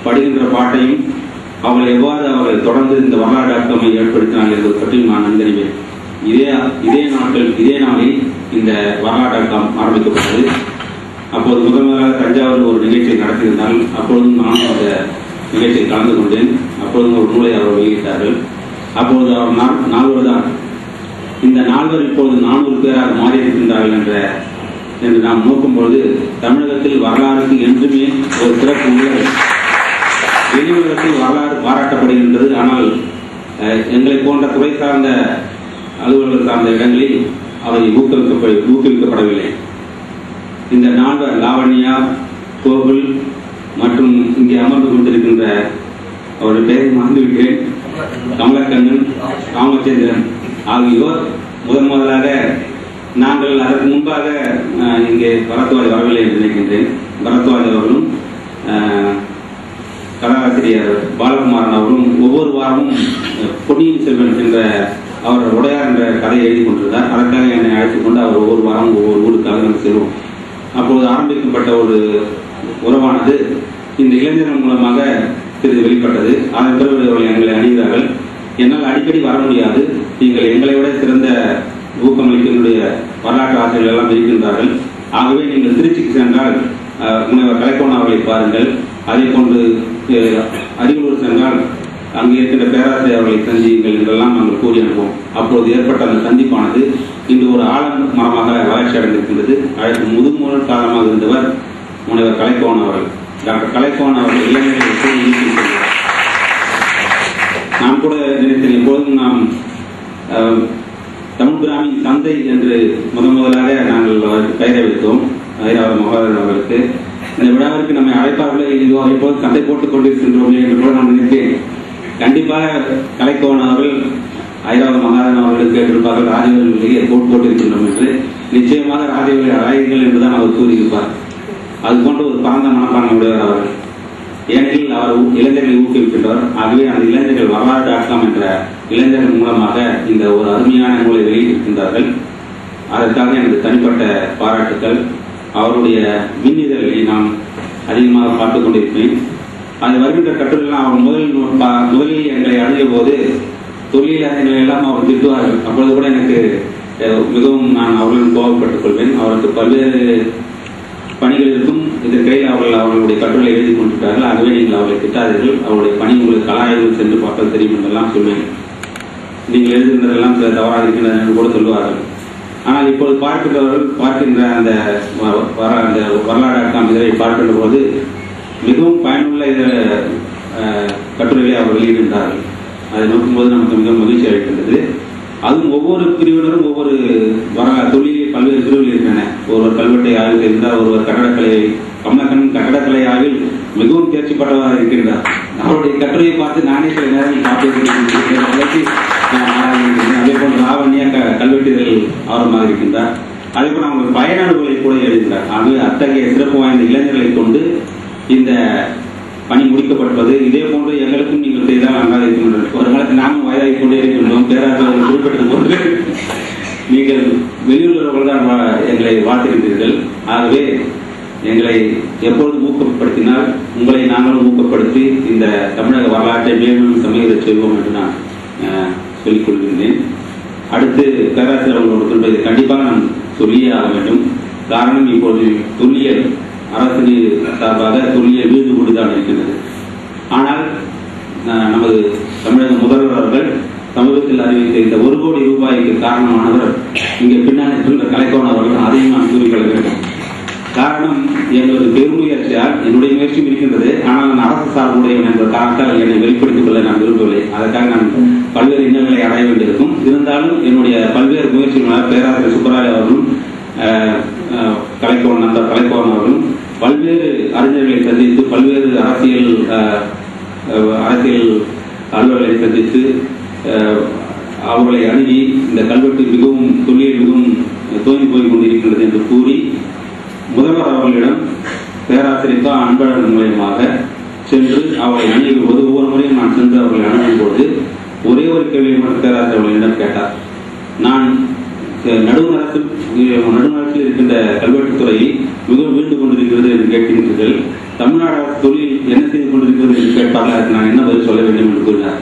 படுகின்ற பாட்டையும் அவர்கள் எவ்வாறு அவர்கள் தொடர்ந்து இந்த வரலாறு.com ஏற்படுத்தினார்கள் என்பது பற்றி நான் நன்கறிவேன். இதே நாளில் இந்த வரலாறு.com ஆரம்பிக்கப்பட்டது. அப்போது முதலாக தஞ்சாவூர் ஒரு நிகழ்ச்சியை நடத்தியிருந்தால் அப்பொழுதும் நானும் அந்த நிகழ்ச்சியில் கலந்து கொண்டேன். அப்பொழுதும் ஒரு நூலை அவர் வெளியிட்டார்கள். அப்பொழுது அவர் 4 தான். இந்த 4 இப்பொழுது 400 பேராக மாறியிருக்கின்றார்கள் என்று நாம் நோக்கும்பொழுது தமிழகத்தில் வரலாறுக்கு என்றுமே ஒரு சிறப்பு உள்ளது. வெளியுலகத்தில் வரலாறு பாராட்டப்படுகின்றது. ஆனால் எங்களை போன்ற துறை சார்ந்த அலுவலர்கள் சார்ந்த இடங்களில் அவை ஊக்குவிக்கப்படவில்லை. இந்த 4 லாவண்யா, கோகுல் மற்றும் இங்கே அமர்ந்து கொண்டிருக்கின்ற அவருடைய பெயரை மறந்துவிட்டேன், கமலக்கண்ணன், ராமச்சந்திரன் ஆகியோர் முதலாக நாங்கள் அதற்கு முன்பாக இங்கே பரத்வாஜ் வரவில்லை என்று நினைக்கின்றேன். பரத்வாஜ் அவர்களும் கதாசிரியர் பாலகுமாரன் அவர்களும் ஒவ்வொரு வாரமும் பொன்னியின் செல்வன் என்ற அவர் உடையார் என்ற கதையை எழுதி கொண்டிருந்தார். அதற்காக என்னை அழைத்துக் கொண்டு அவர் ஒவ்வொரு வாரம் ஒவ்வொரு ஊருக்காக நம்ம செல்வோம். அப்போது ஆரம்பிக்கப்பட்ட ஒரு உறவானது இந்த இளைஞர்கள் மூலமாக சிறிது வெளிப்பட்டது. அதன் பிறகு அவர்கள் எங்களை அணிகிறார்கள். என்னால் அடிக்கடி வர முடியாது, நீங்கள் எங்களை விட சிறந்த ஊக்கமளிக்கினுடைய வரலாற்று ஆசிரியர்கள் எல்லாம் இருக்கின்றார்கள். ஆகவே நீங்கள் திருச்சிக்கு சென்றால் முனைவர் கலைக்கோன் அவர்களை பாருங்கள், அதே போன்று அரியலூர் சென்றால் அங்கே இருக்கின்ற பேராசிரியர் அவர்களை சந்தியுங்கள் என்றெல்லாம் நாங்கள் கூறி அனுப்புவோம். அப்போது ஏற்பட்ட அந்த சந்திப்பானது இன்று ஒரு ஆலமரமாக வளர்ச்சி அடைந்திருக்கின்றது. அதற்கு முதல் காரணமாக இருந்தவர் முனைவர் கலைக்கோன் அவர்கள். டாக்டர் கலைக்கோன் அவர்கள் இளைஞர்கள் நாம் கூட நினைத்தேன், எப்போதும் நாம் தமிழ் பிராமின் தந்தை என்று முதலாக நாங்கள் பெயரை வைத்தோம் ஐராவத மகாதேவன் அவர்களுக்கு. இந்த விழாவிற்கு நம்மை அழைப்பார்களே, இதுவோ எப்போது சண்டை போட்டுக் கொண்டிருக்கின்றோமே என்று கூட நான் நினைத்தேன். கண்டிப்பாக கலைக்கோன் அவர்கள் ஐராவத மகாதேவன் அவர்களுக்கு கேட்டிருப்பார்கள், ராஜவேலிலேயே போட்டிருக்கின்றோம் என்று. நிச்சயமாக ராஜவேலி அழகிகள் என்றுதான் அவர் கூறியிருப்பார். அது போன்ற ஒரு பரந்த மனப்பான்மை உடையவர் அவர்கள். ஏனெனில் அவர் இளைஞர்களை ஊக்குவிக்கின்றவர். ஆகவே அந்த இளைஞர்கள் வரலாறு.com என்ற இளைஞர்கள் மூலமாக இந்த ஒரு அருமையான நூலை வெளியிட்டிருக்கின்றார்கள். அதற்காக எனக்கு தனிப்பட்ட பாராட்டுக்கள். அவருடைய மின்னிதழ்களை நான் அதிகமாக பார்த்துக் கொண்டிருப்பேன். அது வருகின்ற கட்டுரைலாம் அவர் முதலில் எங்களை அணுகிய போது தொழில் அறிஞர்கள் எல்லாம் அவர் திட்டுவார்கள். அப்பொழுது கூட எனக்கு மிகவும் நான் அவர்களுடன் கோபப்பட்டுக் கொள்வேன். அவருக்கு பல்வேறு பணிகள் இருக்கும். இதற்கிடையில் அவர்களுடைய கட்டுரை எழுதி கொண்டிருக்கிறார்கள். ஆகவே நீங்கள் அவர்களை திட்டாதீர்கள், அவருடைய பணி உங்களுக்கு கலாய்வு சென்று பார்த்தால் தெரியும் என்றெல்லாம் சொல்வேன். நீங்கள் எழுதுகின்றதெல்லாம் தவறாக இருக்கின்றன என்று கூட சொல்லுவார்கள். ஆனால் இப்போது பார்க்கின்ற அந்த வரலாறு.com இதனை பார்க்கின்ற போது மிகவும் பயனுள்ள கட்டுரைகளை அவர் வெளியிடுகின்றார்கள். அதை நோக்கும்போது நமக்கு மிகவும் மகிழ்ச்சி அளிக்கின்றது. அதுவும் ஒவ்வொரு பிரிவினரும் ஒவ்வொரு தொழிலில் பல்வேறு பிரிவுகள் இருக்கின்றன. ஒருவர் கல்வெட்டை ஆய்வு செய்கின்றார், ஒருவர் கட்டடக்கலை, கமலக்கண்ணன் கட்டடக்கலை ஆய்வில் மிகவும் தேர்ச்சி பெற்றவராக இருக்கின்றார். அவருடைய கட்டுரையை பார்த்து நானே சில நேரம் காப்பீடு. அதே போன்ற லாவண்யா கல்வெட்டுகள் ஆர்வமாக இருக்கின்றார். அதே போல அவங்க பயனாடுகளை கூட எழுதுகிறார். ஆகவே அத்தகைய சிறப்பு வாய்ந்த இளைஞர்களை கொண்டு இந்த பணி முடிக்கப்பட்டது. இதே போன்று எங்களுக்கும் நீங்கள் செய்தால் நன்றாக இருக்கின்றனர். ஒரு காலத்தில் நாமும் வயதாகிக் கொண்டே இருக்கின்றோம். பேராசிரியர்கள் குறிப்பிட்டது போன்று நீங்கள் வெளியுள்ளவர்கள் தான் எங்களை வாழ்த்திருக்கிறீர்கள். ஆகவே எங்களை எப்பொழுது ஊக்கப்படுத்தினால் உங்களை நாங்களும் ஊக்கப்படுத்தி இந்த தமிழக வரலாற்றை மேலும் சமீப செய்வோம் என்று நான் சொல்லிக் கொள்கின்றேன். அடுத்து பேராசிரியர் அவர்களோடு சொல்வதை கண்டிப்பாக நான் சொல்லியே ஆக வேண்டும். காரணம், இப்போது தொல்லியல் அரசு சார்பாக தொல்லியல் விருது கொண்டுதான் இருக்கின்றது. ஆனால் நமது தமிழக முதல்வர் அவர்கள் சமூகத்தில் அறிவித்த இந்த 1 கோடி ரூபாய்க்கு காரணமானவர் இங்கே பின்னால் இருக்கின்ற கலைக்கோன் அவர்கள். அதையும் நான் கூறிக்கொள்ள வேண்டும். காரணம் எங்களது பெருமுயற்சியால் என்னுடைய முயற்சியும் இருக்கின்றது. ஆனால் நான் அரசு சார்புடையவன் என்ற காரணத்தால் என்னை வெளிப்படுத்திக் கொள்ள நான் விரும்பவில்லை. அதற்காக நான் பல்வேறு இன்னல்களை அடைய வேண்டியிருக்கும். இருந்தாலும் என்னுடைய பல்வேறு முயற்சிகளால் பேராசிரியர் சுப்பராய அவர்களும் கலைக்கோவன் நண்பர் கலைக்கோவன் அவர்களும் பல்வேறு அறிஞர்களை சந்தித்து பல்வேறு அரசியல் அலுவலர்களை சந்தித்து அவர்களை அணுகி இந்த கல்வெட்டு மிகவும் தொழில் மிகவும் தோங்கி போய் கொண்டிருக்கின்றது என்று கூறி முதல்வர் அவர்களிடம் பேராசிரியர் அன்பழகன் மூலமாக சென்று அவர்களை அணுகும் போது ஒவ்வொரு முறையும் நான் சென்று அவர்களை அணுகும் போது ஒரே ஒரு கேள்வியை மட்டும் பேராசிரியர் அவர்களிடம் கேட்டார். நான் நடுநரசில் இருக்கின்ற கல்வெட்டுத்துறையை மிகவும் வீழ்ந்து கொண்டிருக்கிறது என்று கேட்கின்றீர்கள். தமிழ்நாடு அரசு தொழில் என்ன செய்து கொண்டிருக்கிறது என்று கேட்பார்கள். அதுக்கு நான் என்ன பதில் சொல்ல வேண்டும் என்று கூறினார்.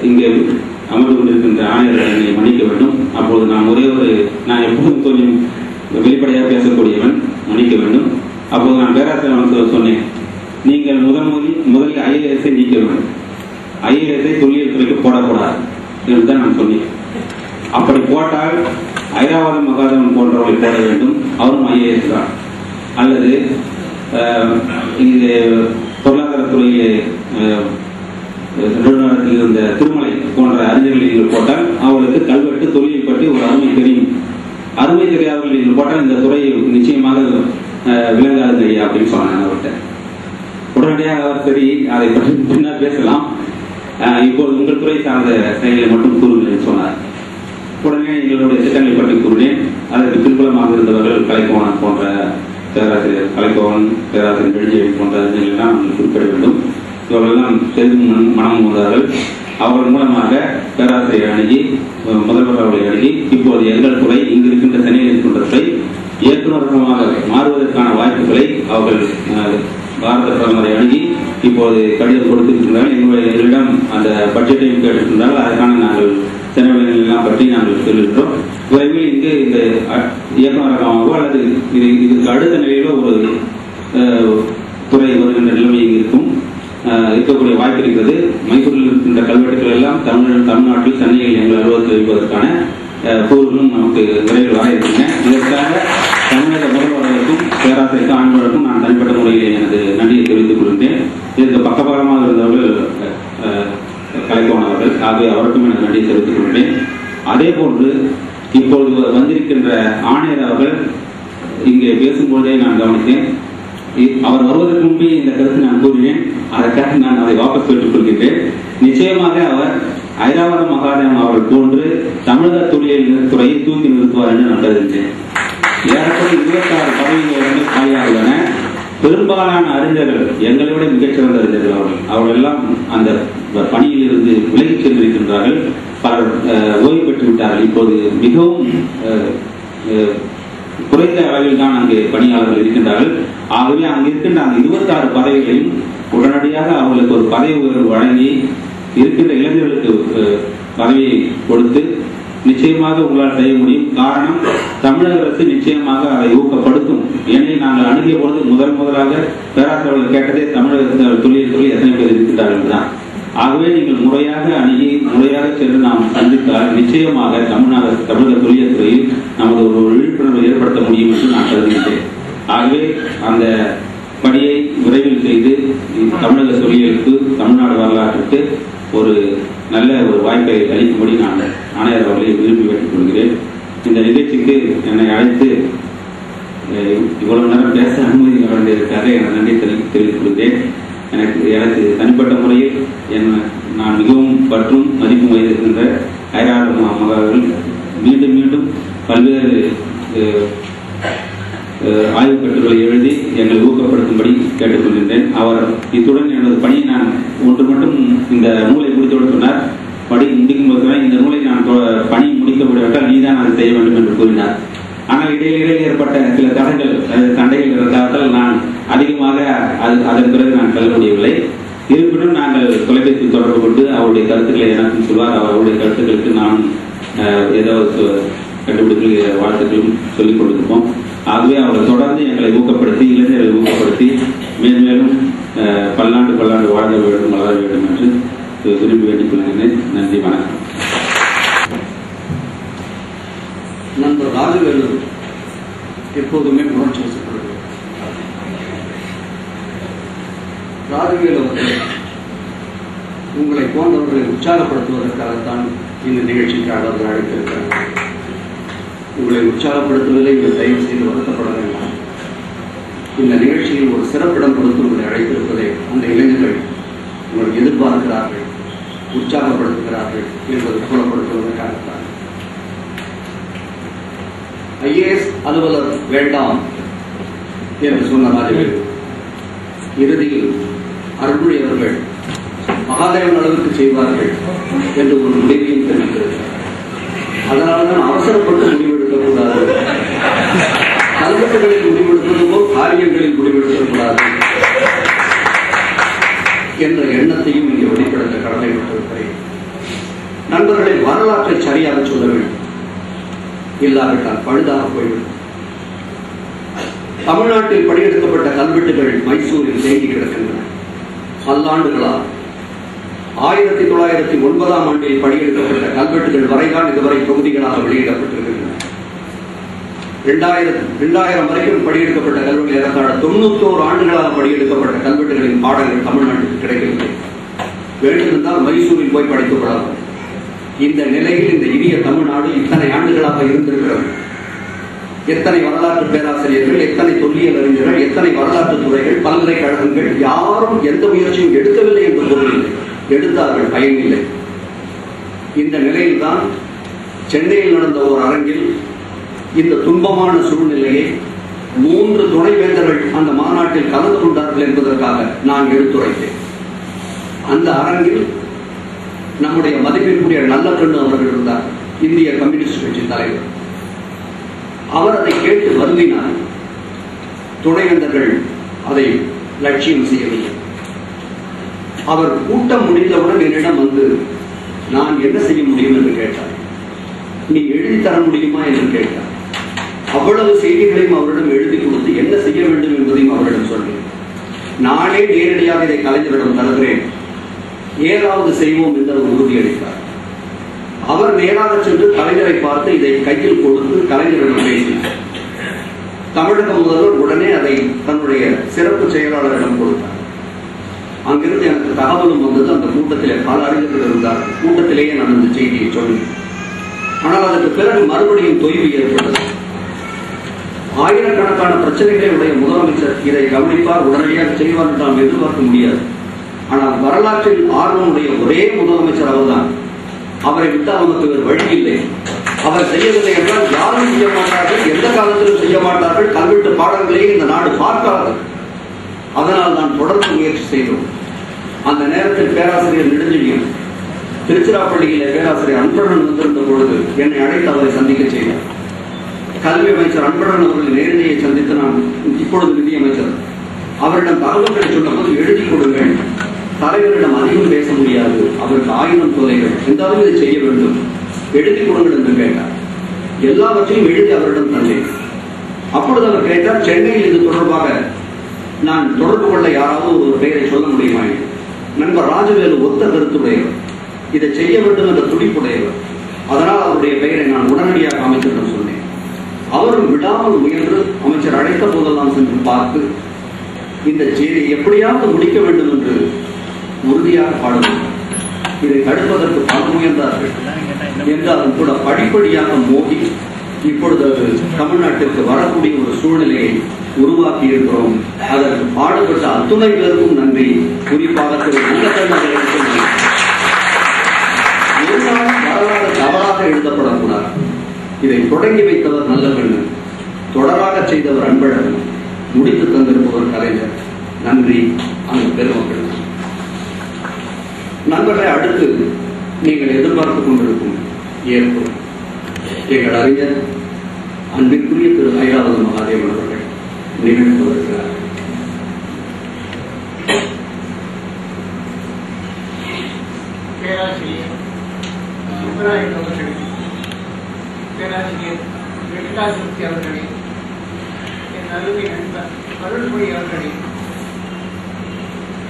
இங்கே அமர்ந்து கொண்டிருக்கின்ற ஆணையர்கள் என்னை மன்னிக்க வேண்டும். அப்போது நான் எப்போதும் கொஞ்சம் வெளிப்படையாக பேசக்கூடியவன், மன்னிக்க வேண்டும். அப்போது நான் பேராசிரியர் சொன்னேன், நீங்கள் முதலில் ஐஏஎஸ்ஐ நீக்க வேண்டும், ஐஏஎஸ்ஐ தொல்லியல் துறைக்கு போடக்கூடாது என்று தான் நான் சொன்னேன். அப்படி போட்டால் ஐராவதம் மகாதேவன் போன்றவர்களை போட வேண்டும், அவரும் ஐஏஎஸ் தான். அல்லது பொருளாதாரத்துறையிலே நடுநாட்டில் இருந்த திருமலை போன்ற அறிஞர்களை நீங்கள் போட்டால் அவர்களுக்கு கல்வெட்டு தொழிலை பற்றி ஒரு அருமை தெரியும். அருமை தெரியாதவர்கள் நீங்கள் போட்டால் இந்த துறை நிச்சயமாக விளங்காது ஐயா அப்படின்னு சொன்னாங்க அவர்கிட்ட. உடனடியாக அவர் சரி, அதை பற்றி பின்னர் பேசலாம், இப்போது உங்கள் துறை சார்ந்த செயல்களை மட்டும் கூறுங்கள் என்று சொன்னார். உடனே எங்களுடைய திட்டங்களை பற்றி கூறினேன். அதற்கு பின்புலமாக இருந்தவர்கள் கலைக்கோவன் போன்ற பேராசிரியர் கலைக்கோவன், பேராசிரியர் நெடுஞ்செழியன் போன்ற அறிஞர்களெல்லாம் நாங்கள் குறிப்பிட வேண்டும். இவர்களெல்லாம் செய்து மனம் வந்தார்கள். அவர்கள் மூலமாக பேராசிரியர் அணுகி முதல்வர் அவர்களை அணுகி இப்போது எங்கள் துறை இங்கு இருக்கின்ற சென்னையில் இருக்கின்ற துறை இயக்குநரகமாக மாறுவதற்கான வாய்ப்புகளை அவர்கள் பாரத பிரதமரை அணுகி இப்போது கடிதம் கொடுத்திருக்கின்றார்கள். எங்களிடம் அந்த பட்ஜெட்டையும் கேட்டிருக்கின்றார்கள். அதற்கான நாங்கள் செலவினங்கள் எல்லாம் பற்றி நாங்கள் சொல்லியிருக்கிறோம். விரைவில் இங்கு இந்த இயக்குநரகமாகவோ அல்லது இதுக்கு அடுத்த நிலையிலோ ஒரு துறை வருகின்ற நிலைமை இருக்கும் இருக்கக்கூடிய வாய்ப்பு இருக்கிறது. மைசூரில் இருக்கின்ற கல்வெட்டுகள் எல்லாம் தமிழ்நாட்டில் சென்னையில் எங்கள் அலுவலகத்தில் வைப்பதற்கான கூறுகளும் நமக்கு விரைவில் வர இருக்கின்றன. இதற்காக தமிழக முதல்வர்களுக்கும் பேராசிரியர் ஆண்களுக்கும் நான் தனிப்பட்ட முறையில் எனது நன்றியை தெரிவித்துக் கொள்கின்றேன். இதற்கு பக்கபலமாக இருந்தவர்கள் கலைக்கோவன் அவர்கள், ஆகவே அவருக்கும் எனது நன்றியை தெரிவித்துக் கொள்கிறேன். அதே போன்று இப்பொழுது வந்திருக்கின்ற ஆணையர் அவர்கள் இங்கே பேசும்போதே நான் கவனித்தேன். அவர் வருவதற்கு முன்பே இந்த கருத்தை நான் கூறினேன். அதற்காக நான் அதை வாபஸ் பெற்றுக் கொள்கின்றேன். நிச்சயமாக அவர் ஐராவதம் மகாதேவன் அவர்கள் போன்று தமிழக தொழில் துறையை தூக்கி நிறுத்துவார் என்று நான் கருதுகிறேன். ஏறக்குறைய 26 பதவிகள் காலியாக உள்ளன. பெரும்பாலான அறிஞர்கள், எங்களை விட மிகச்சிறந்த அறிஞர்கள் அவர்கள் எல்லாம் அந்த பணியில் இருந்து விலகிச் சென்றிருக்கின்றார்கள். பலர் ஓய்வு பெற்று விட்டார்கள். இப்போது மிகவும் குறைந்த அளவில் தான் அங்கே பணியாளர்கள் இருக்கின்றார்கள். ஆகவே அங்கு இருக்கின்ற அந்த 26 பதவிகளையும் உடனடியாக அவர்களுக்கு ஒரு பதவி உயர்வு வழங்கி இருக்கின்ற இளைஞர்களுக்கு பதவியை கொடுத்து நிச்சயமாக உங்களால் செய்ய முடியும். காரணம், தமிழக அரசு நிச்சயமாக அதை ஊக்கப்படுத்தும். ஏனெனில் நாங்கள் அணுகிய பொழுது முதலாக பேராசிரியர்கள் கேட்டதே தமிழக தொழில் எத்தனை பேர் இருக்கின்றார்கள் தான். ஆகவே நீங்கள் முறையாக அணுகி முறையாக சென்று நாம் சந்தித்தால் நிச்சயமாக தமிழக தொழில் துறையில் நமது ஒரு விழிப்புணர்வை ஏற்படுத்த முடியும் என்று நான் கருதுகிறேன். ஆகவே அந்த பணியை விரைவில் செய்து தமிழக தொழிலுக்கு, தமிழ்நாடு வரலாற்றுக்கு ஒரு நல்ல ஒரு வாய்ப்பை அளிக்கும்படி நான் ஆணையர் அவர்களை விரும்பி கேட்டுக் கொள்கிறேன். இந்த நிகழ்ச்சிக்கு என்னை அழைத்து இவ்வளவு நேரம் பேச அனுமதி வழங்கியதற்காக எனக்கு நன்றி தெரிவித்துக் கொள்கிறேன். எனக்கு தனிப்பட்ட முறையில் நான் மிகவும் பற்றும் மதிப்பும் வைத்திருக்கின்ற ஐராவதம் மகாதேவன் மீண்டும் மீண்டும் பல்வேறு ஆய்வுக் கட்டுரைகளை எழுதி எங்களை ஊக்கப்படுத்தும்படி கேட்டுக்கொள்கின்றேன். அவர் இத்துடன் எனது பணியை நான் ஒன்று மட்டும் இந்த நூலை முடித்தோடு சொன்னார். படி முடிக்கும் போது இந்த நூலை நான் பணி முடிக்க விடவிட்டால் நீதான் அதை செய்ய வேண்டும் என்று கூறினார். ஆனால் இடையிலே ஏற்பட்ட சில சண்டைகள் இருந்தால் நான் அதிகமாக அதன் பிறகு நான் செல்ல முடியவில்லை. இருப்பினும் நாங்கள் தொலைபேசி தொடர்பு கொண்டு அவருடைய கருத்துக்களை எனக்கும் சொல்வார். அவருடைய கருத்துக்களுக்கு நான் ஏதாவது கண்டுபிடிப்பு வாழ்த்துக்களும் சொல்லிக் கொண்டிருப்போம். ஆகவே அவர்கள் தொடர்ந்து எங்களை ஊக்கப்படுத்தி, இளைஞர்களை ஊக்கப்படுத்தி மேன்மேலும் பல்லாண்டு வாழ வேண்டும், வளர வேண்டும் என்று விரும்பி வேண்டிக் கொள்கிறேன். நன்றி, வணக்கம். நண்பர் ராஜவேலு எப்போதுமே என்பதற்காகத்தான் இந்த நிகழ்ச்சிக்காக அவர்கள் அழைத்திருக்கிறார்கள். உங்களை உற்சாகப்படுத்துவதில் நீங்கள் தயவு செய்து வருத்தப்பட வேண்டாம். இந்த நிகழ்ச்சியில் ஒரு சிறப்பிடம் கொடுத்து உங்களை அழைத்திருப்பதை அந்த இளைஞர்கள் உங்களை எதிர்பார்க்கிறார்கள், உற்சாகப்படுத்துகிறார்கள் என்பது புலப்படுத்துவதற்காகத்தான். IAS அலுவலர் வேண்டாம் என்று சொன்ன ராஜவேல் இறுதியில் அருள்மொழி அவர்கள் மகாதேவன் அளவுக்கு செய்வார்கள் என்று ஒரு முடிவையும் தெரிவித்திருக்கிறார். அதனால்தான் அவசரப்பட்டு முடிவெடுக்கக்கூடாது, கல்வெட்டுகளில் முடிவெடுப்பதுவோ காரியங்களில் முடிவெடுக்கக்கூடாது என்ற எண்ணத்தையும் இங்கே வெளிப்படுத்த கடமைப்பட்டிருக்கிறேன். நண்பர்களை வரலாற்றை சரியாக சொல்ல வேண்டும், இல்லாவிட்டால் பழுதாக போய்விடும். தமிழ்நாட்டில் படியெடுக்கப்பட்ட கல்வெட்டுகள் மைசூரில் தேங்கி கிடக்கின்றன. பல்லாண்டுகளால் 1909ஆம் ஆண்டில் படியெடுக்கப்பட்ட கல்வெட்டுகள் வரைதான் இதுவரை தொகுதிகளாக வெளியிடப்பட்டிருக்கின்றன. 2000 வரைக்கும் படியெடுக்கப்பட்ட கல்வெட்டு ஏறத்தாழ 91 ஆண்டுகளாக படியெடுக்கப்பட்ட கல்வெட்டுகளின் பாடங்கள் தமிழ்நாட்டுக்கு கிடைக்கவில்லை. வேண்டுமென்றால் மைசூரில் போய் படிக்கப்படலாம். இந்த நிலையில் இந்த இனிய தமிழ்நாடு இத்தனை ஆண்டுகளாக இருந்திருக்கிறது. எத்தனை வரலாற்று பேராசிரியர்கள், எத்தனை தொல்லியல் அறிஞர்கள், எத்தனை வரலாற்று துறைகள், பல்கலைக்கழகங்கள், யாரும் எந்த முயற்சியும் எடுக்கவில்லை என்று பொருளில்லை. எடுத்தார்கள், பயனில்லை. இந்த நிலையில்தான் சென்னையில் நடந்த ஒரு அரங்கில் இந்த துன்பமான சூழ்நிலையை 3 துணைவேந்தர்கள் அந்த மாநாட்டில் கலந்து கொண்டார்கள் என்பதற்காக நான் எடுத்துரைத்தேன். அந்த அரங்கில் நம்முடைய மதிப்பிற்குரிய நல்லக்கண்ணு அவர்கள் இருந்தார், இந்திய கம்யூனிஸ்ட் கட்சி தலைவர். அவர் அதை கேட்டு வருந்தினார். துணைவேந்தர்கள் அதை லட்சியம் செய்யவில்லை. அவர் கூட்டம் முடிந்தவுடன் என்னிடம் வந்து நான் என்ன செய்ய முடியும் என்று கேட்டார். நீ எழுதி தர முடியுமா என்று கேட்டார். அவ்வளவு செய்திகளையும் அவரிடம் எழுதி கொடுத்து என்ன செய்ய வேண்டும் என்பதையும் அவரிடம் சொன்னேன். நானே நேரடியாக இதை கலைஞரிடம் தருகிறேன், ஏதாவது செய்வோம் என்று அவர் உறுதியளித்தார். அவர் நேராக சென்று கலைஞரை பார்த்து இதை கையில் கொடுத்து கலைஞரிடம் பேசினார். தமிழக முதல்வர் உடனே அதை தன்னுடைய சிறப்பு செயலாளரிடம் கொடுத்தார். அங்கிருந்து எனக்கு தகவலும் வந்தது. அந்த கூட்டத்திலே பல அறிஞர்கள் இருந்தார். கூட்டத்திலேயே நான் இந்த செய்தியை சொன்னேன். ஆனால் அதற்கு பிறகு மறுபடியும் தொய்வு ஏற்பட்டது. ஆயிரக்கணக்கான பிரச்சனைகளை உடைய முதலமைச்சர் இதை கவனிப்பார், உடனடியாக செய்வார் என்று நாம் எதிர்பார்க்க முடியாது. ஆனால் வரலாற்றில் ஆர்வமுடைய ஒரே முதலமைச்சர் அவர்தான். அவரை விட்டு அவருக்கு வேறு வழி இல்லை. அவர் செய்யவில்லை என்றால் யாரும் செய்ய மாட்டார்கள், எந்த காலத்திலும் செய்ய மாட்டார்கள். கல்வெட்டு பாடங்களையே இந்த நாடு பார்க்காது. அதனால் நான் தொடர்ந்து முயற்சி செய்தோம். அந்த நேரத்தில் பேராசிரியர் நெடுஞ்செழியன் திருச்சிராப்பள்ளியிலே பேராசிரியர் அன்பழகன் வந்திருந்த பொழுது என்னை அழைத்து அவரை சந்திக்க செய்தார். கல்வி அமைச்சர் அன்பழகன் அவர்களை நேரடியை சந்தித்து நான் இப்பொழுது நிதியமைச்சர் அவரிடம் தகவல்களை சொன்னபோது எழுதி கொடுங்கள், தலைவரிடம் அதிகம் பேச முடியாது, அவருக்கு 1000 தொலைகள் என்றாலும் இதை செய்ய வேண்டும், எழுதி கொடுங்கள் என்று கேட்டார். எல்லாவற்றையும் எழுதி அவரிடம் தந்தேன். அப்பொழுது அவர் கேட்டார், சென்னையில் இது தொடர்பாக நான் தொடர்பு கொள்ள யாராவது ஒரு பெயரை சொல்ல முடியுமா? நண்பர் ராஜவேலு ஒத்த கருத்துடையவர், இதை செய்ய வேண்டும் என்ற துடிப்புடையவர். அதனால் அவருடைய பெயரை நான் உடனடியாக அமைச்சரிடம் சொன்னேன். அவரும் விடாமல் முயன்று அமைச்சர் அழைத்த போதெல்லாம் சென்று பார்த்து இந்த செய்தியை எப்படியாவது முடிக்க வேண்டும் என்று உறுதியாக பாடுகிறார். இதை தடுப்பதற்கு பல முயன்றார்கள். என்றாலும் கூட படிப்படியாக மோதி இப்பொழுது அது தமிழ்நாட்டிற்கு வரக்கூடிய ஒரு சூழ்நிலையை உருவாக்கி இருக்கிறோம். அதற்கு பாடுபட்ட அத்துணை பேருக்கும் நன்றி. குறிப்பாக திரு நல்லக்கண்ணர்களுக்கு ஒரு நாள் வரலாறு தவறாக எழுதப்படக்கூடாது. இதை தொடங்கி வைத்தவர் நல்லக்கண்ணு, தொடராக செய்தவர் அன்பழகன், முடித்து தந்திருப்பவர் கலைஞர். நன்றி அந்த பெருமக்கள். நண்பர்களை அடுத்து நீங்கள் எதிர்பார்த்துக் கொண்டிருக்கும் ஏற்பு எங்கள் அறிஞர் அன்பிற்குரிய திரு ஐராவதம் மகாதேவன் அவர்கள் நிகழ்த்து வருகிறார். பேராசிரியர் சுப்பராயன் அவர்களே, பேராசிரியர் வெங்கடாசக்தி அவர்களே, என் அருமை நண்பர் அருள்மொழி அவர்களே,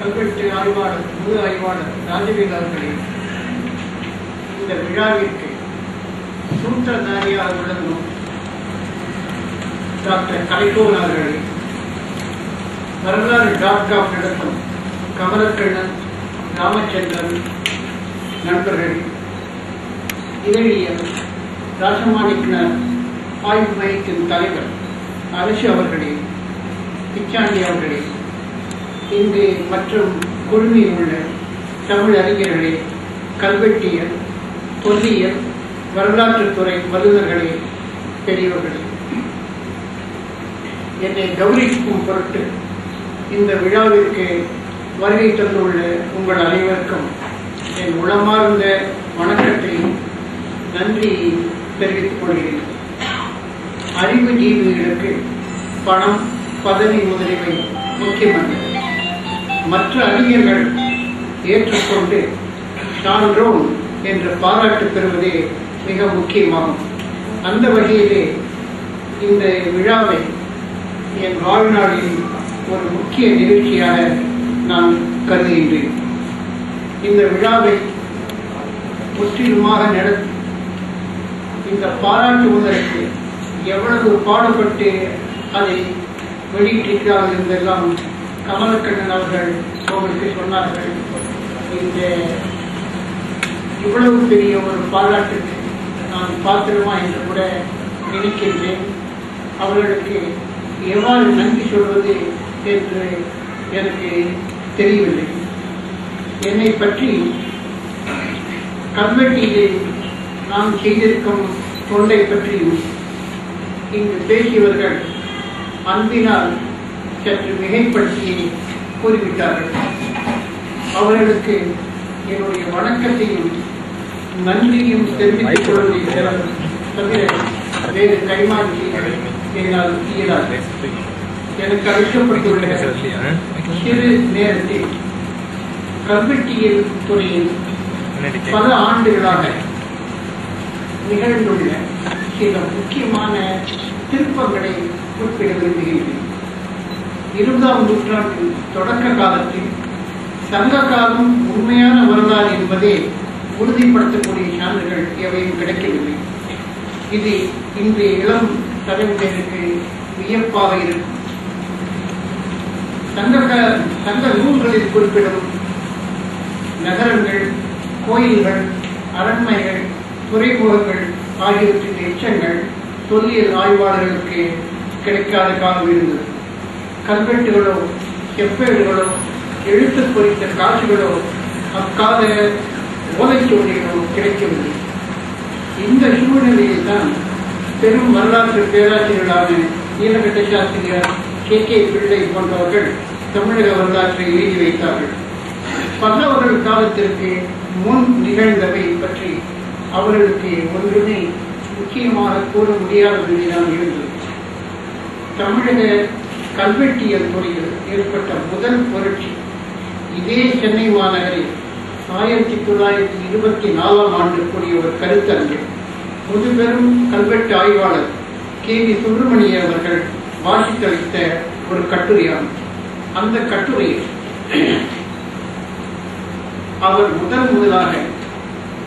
கல்வெட்டு ஆய்வாளர் முழு ஆய்வாளர் ராஜவேல் அவர்களே, இந்த விழாவிற்கு சூத்திரதாரியாக விளங்கும் டாக்டர் கலைக்கோன் அவர்களே, வரலாறு டாக்டர் நடத்தும் கமலக்கண்ணன், ராமச்சந்திரன் நண்பர்கள், இதழியல் ராசமாணிக்கனார் ஆய்வு மையத்தின் தலைவர் அரசு அவர்களே, பிச்சாண்டி அவர்களே, இங்கு மற்றும் குழுமில் உள்ள தமிழ் அறிஞர்களே, கல்வெட்டியல், தொல்லியல், வரலாற்றுத்துறை வல்லுநர்களே, பெரியவர்களே, என்னை கௌரவிக்கும் பொருட்டு இந்த விழாவிற்கு வருகை தந்துள்ள உங்கள் அனைவருக்கும் என் உளமார்ந்த வணக்கத்தையும் நன்றியையும் தெரிவித்துக் கொள்கிறேன். அறிவு ஜீவிகளுக்கு பணம், பதவி முதலியவை முக்கியமல்ல. மற்ற அறிஞர்கள் ஏற்றுக்கொண்டு சான்றோன் என்ற பாராட்டு பெறுவதே மிக முக்கியமாகும். அந்த வகையிலே இந்த விழாவை என் வாழ்நாளில் ஒரு முக்கிய நிகழ்ச்சியாக நான் கருதுகின்றேன். இந்த விழாவை முற்றிலுமாக நடத்தி இந்த பாராட்டுவதற்கு எவ்வளவு பாடுபட்டு அதை வெளியிட்டிருக்கிறார்கள் என்றெல்லாம் கமலக்கண்ணன் அவர்கள் உங்களுக்கு சொன்னார்கள். இந்த இவ்வளவு பெரிய ஒரு பாராட்டுக்கு நான் பாத்திரமா என்று கூட நினைக்கின்றேன். அவர்களுக்கு எவ்வாறு நன்றி சொல்வது என்று எனக்கு தெரியவில்லை. என்னை பற்றி கல்வெட்டியிலே நான் செய்திருக்கும் தொண்டை பற்றியும் இங்கு பேசியவர்கள் அன்பினால் சற்று மிகைப்படுத்தி கூறிவிட்டார்கள். அவர்களுக்கு என்னுடைய வணக்கத்தையும் நன்றியும் தெரிவித்துக் கொள்வதை தவிர வேறு கைமாறி என்னால் இயலாது. எனக்கு அளிக்கப்பட்டுள்ள சிறு நேரத்தில் கல்வெட்டியல் துறையில் பல ஆண்டுகளாக நிகழ்ந்துள்ள சில முக்கியமான திருப்பங்களை குறிப்பிட விரும்புகின்றேன். 20ஆம் நூற்றாண்டின் தொடக்க காலத்தில் சங்க காலம் உண்மையான வரலாறு என்பதே உறுதிப்படுத்தக்கூடிய சான்றுகள் எவையும் கிடைக்கவில்லை. இது இன்றைய இளம் தலைமுறையினருக்கு வியப்பாக இருக்கும். சங்க நூல்களில் குறிப்பிடும் நகரங்கள், கோயில்கள், அரண்மைகள், துறைமுகங்கள் ஆகியவற்றின் எச்சங்கள் தொல்லியல் ஆய்வாளர்களுக்கு கிடைக்காத காலம் இருந்தது. கல்வெட்டுகளோ, செப்பேடுகளோ, எழுத்து குறித்த காட்சிகளோ, அக்கால ஓலைச்சுவடிகளோ கிடைக்கவில்லை. இந்த சூழ்நிலையில் தான் பெரும் வரலாற்று பேராசிரியர்களான நீலகண்ட சாஸ்திரியார், கே பிள்ளை போன்றவர்கள் தமிழக வரலாற்றை எழுதி வைத்தார்கள். பல்லவர்கள் காலத்திற்கு முன் நிகழ்ந்தவை பற்றி அவர்களுக்கு ஒன்றுமே முக்கியமாக கூற முடியாத நிலைதான் இருந்தது. தமிழக கல்வெட்டியல் துறையில் ஏற்பட்ட முதல் புரட்சி இதே சென்னை மாநகரில் 1924ஆம் ஆண்டு கூடிய ஒரு கருத்தரங்கு முதுபெரும் கல்வெட்டு ஆய்வாளர் கே.வி. சுப்பிரமணிய அவர்கள் வாசித்தளித்த ஒரு கட்டுரையாகும். அந்த கட்டுரையில் அவர் முதலாக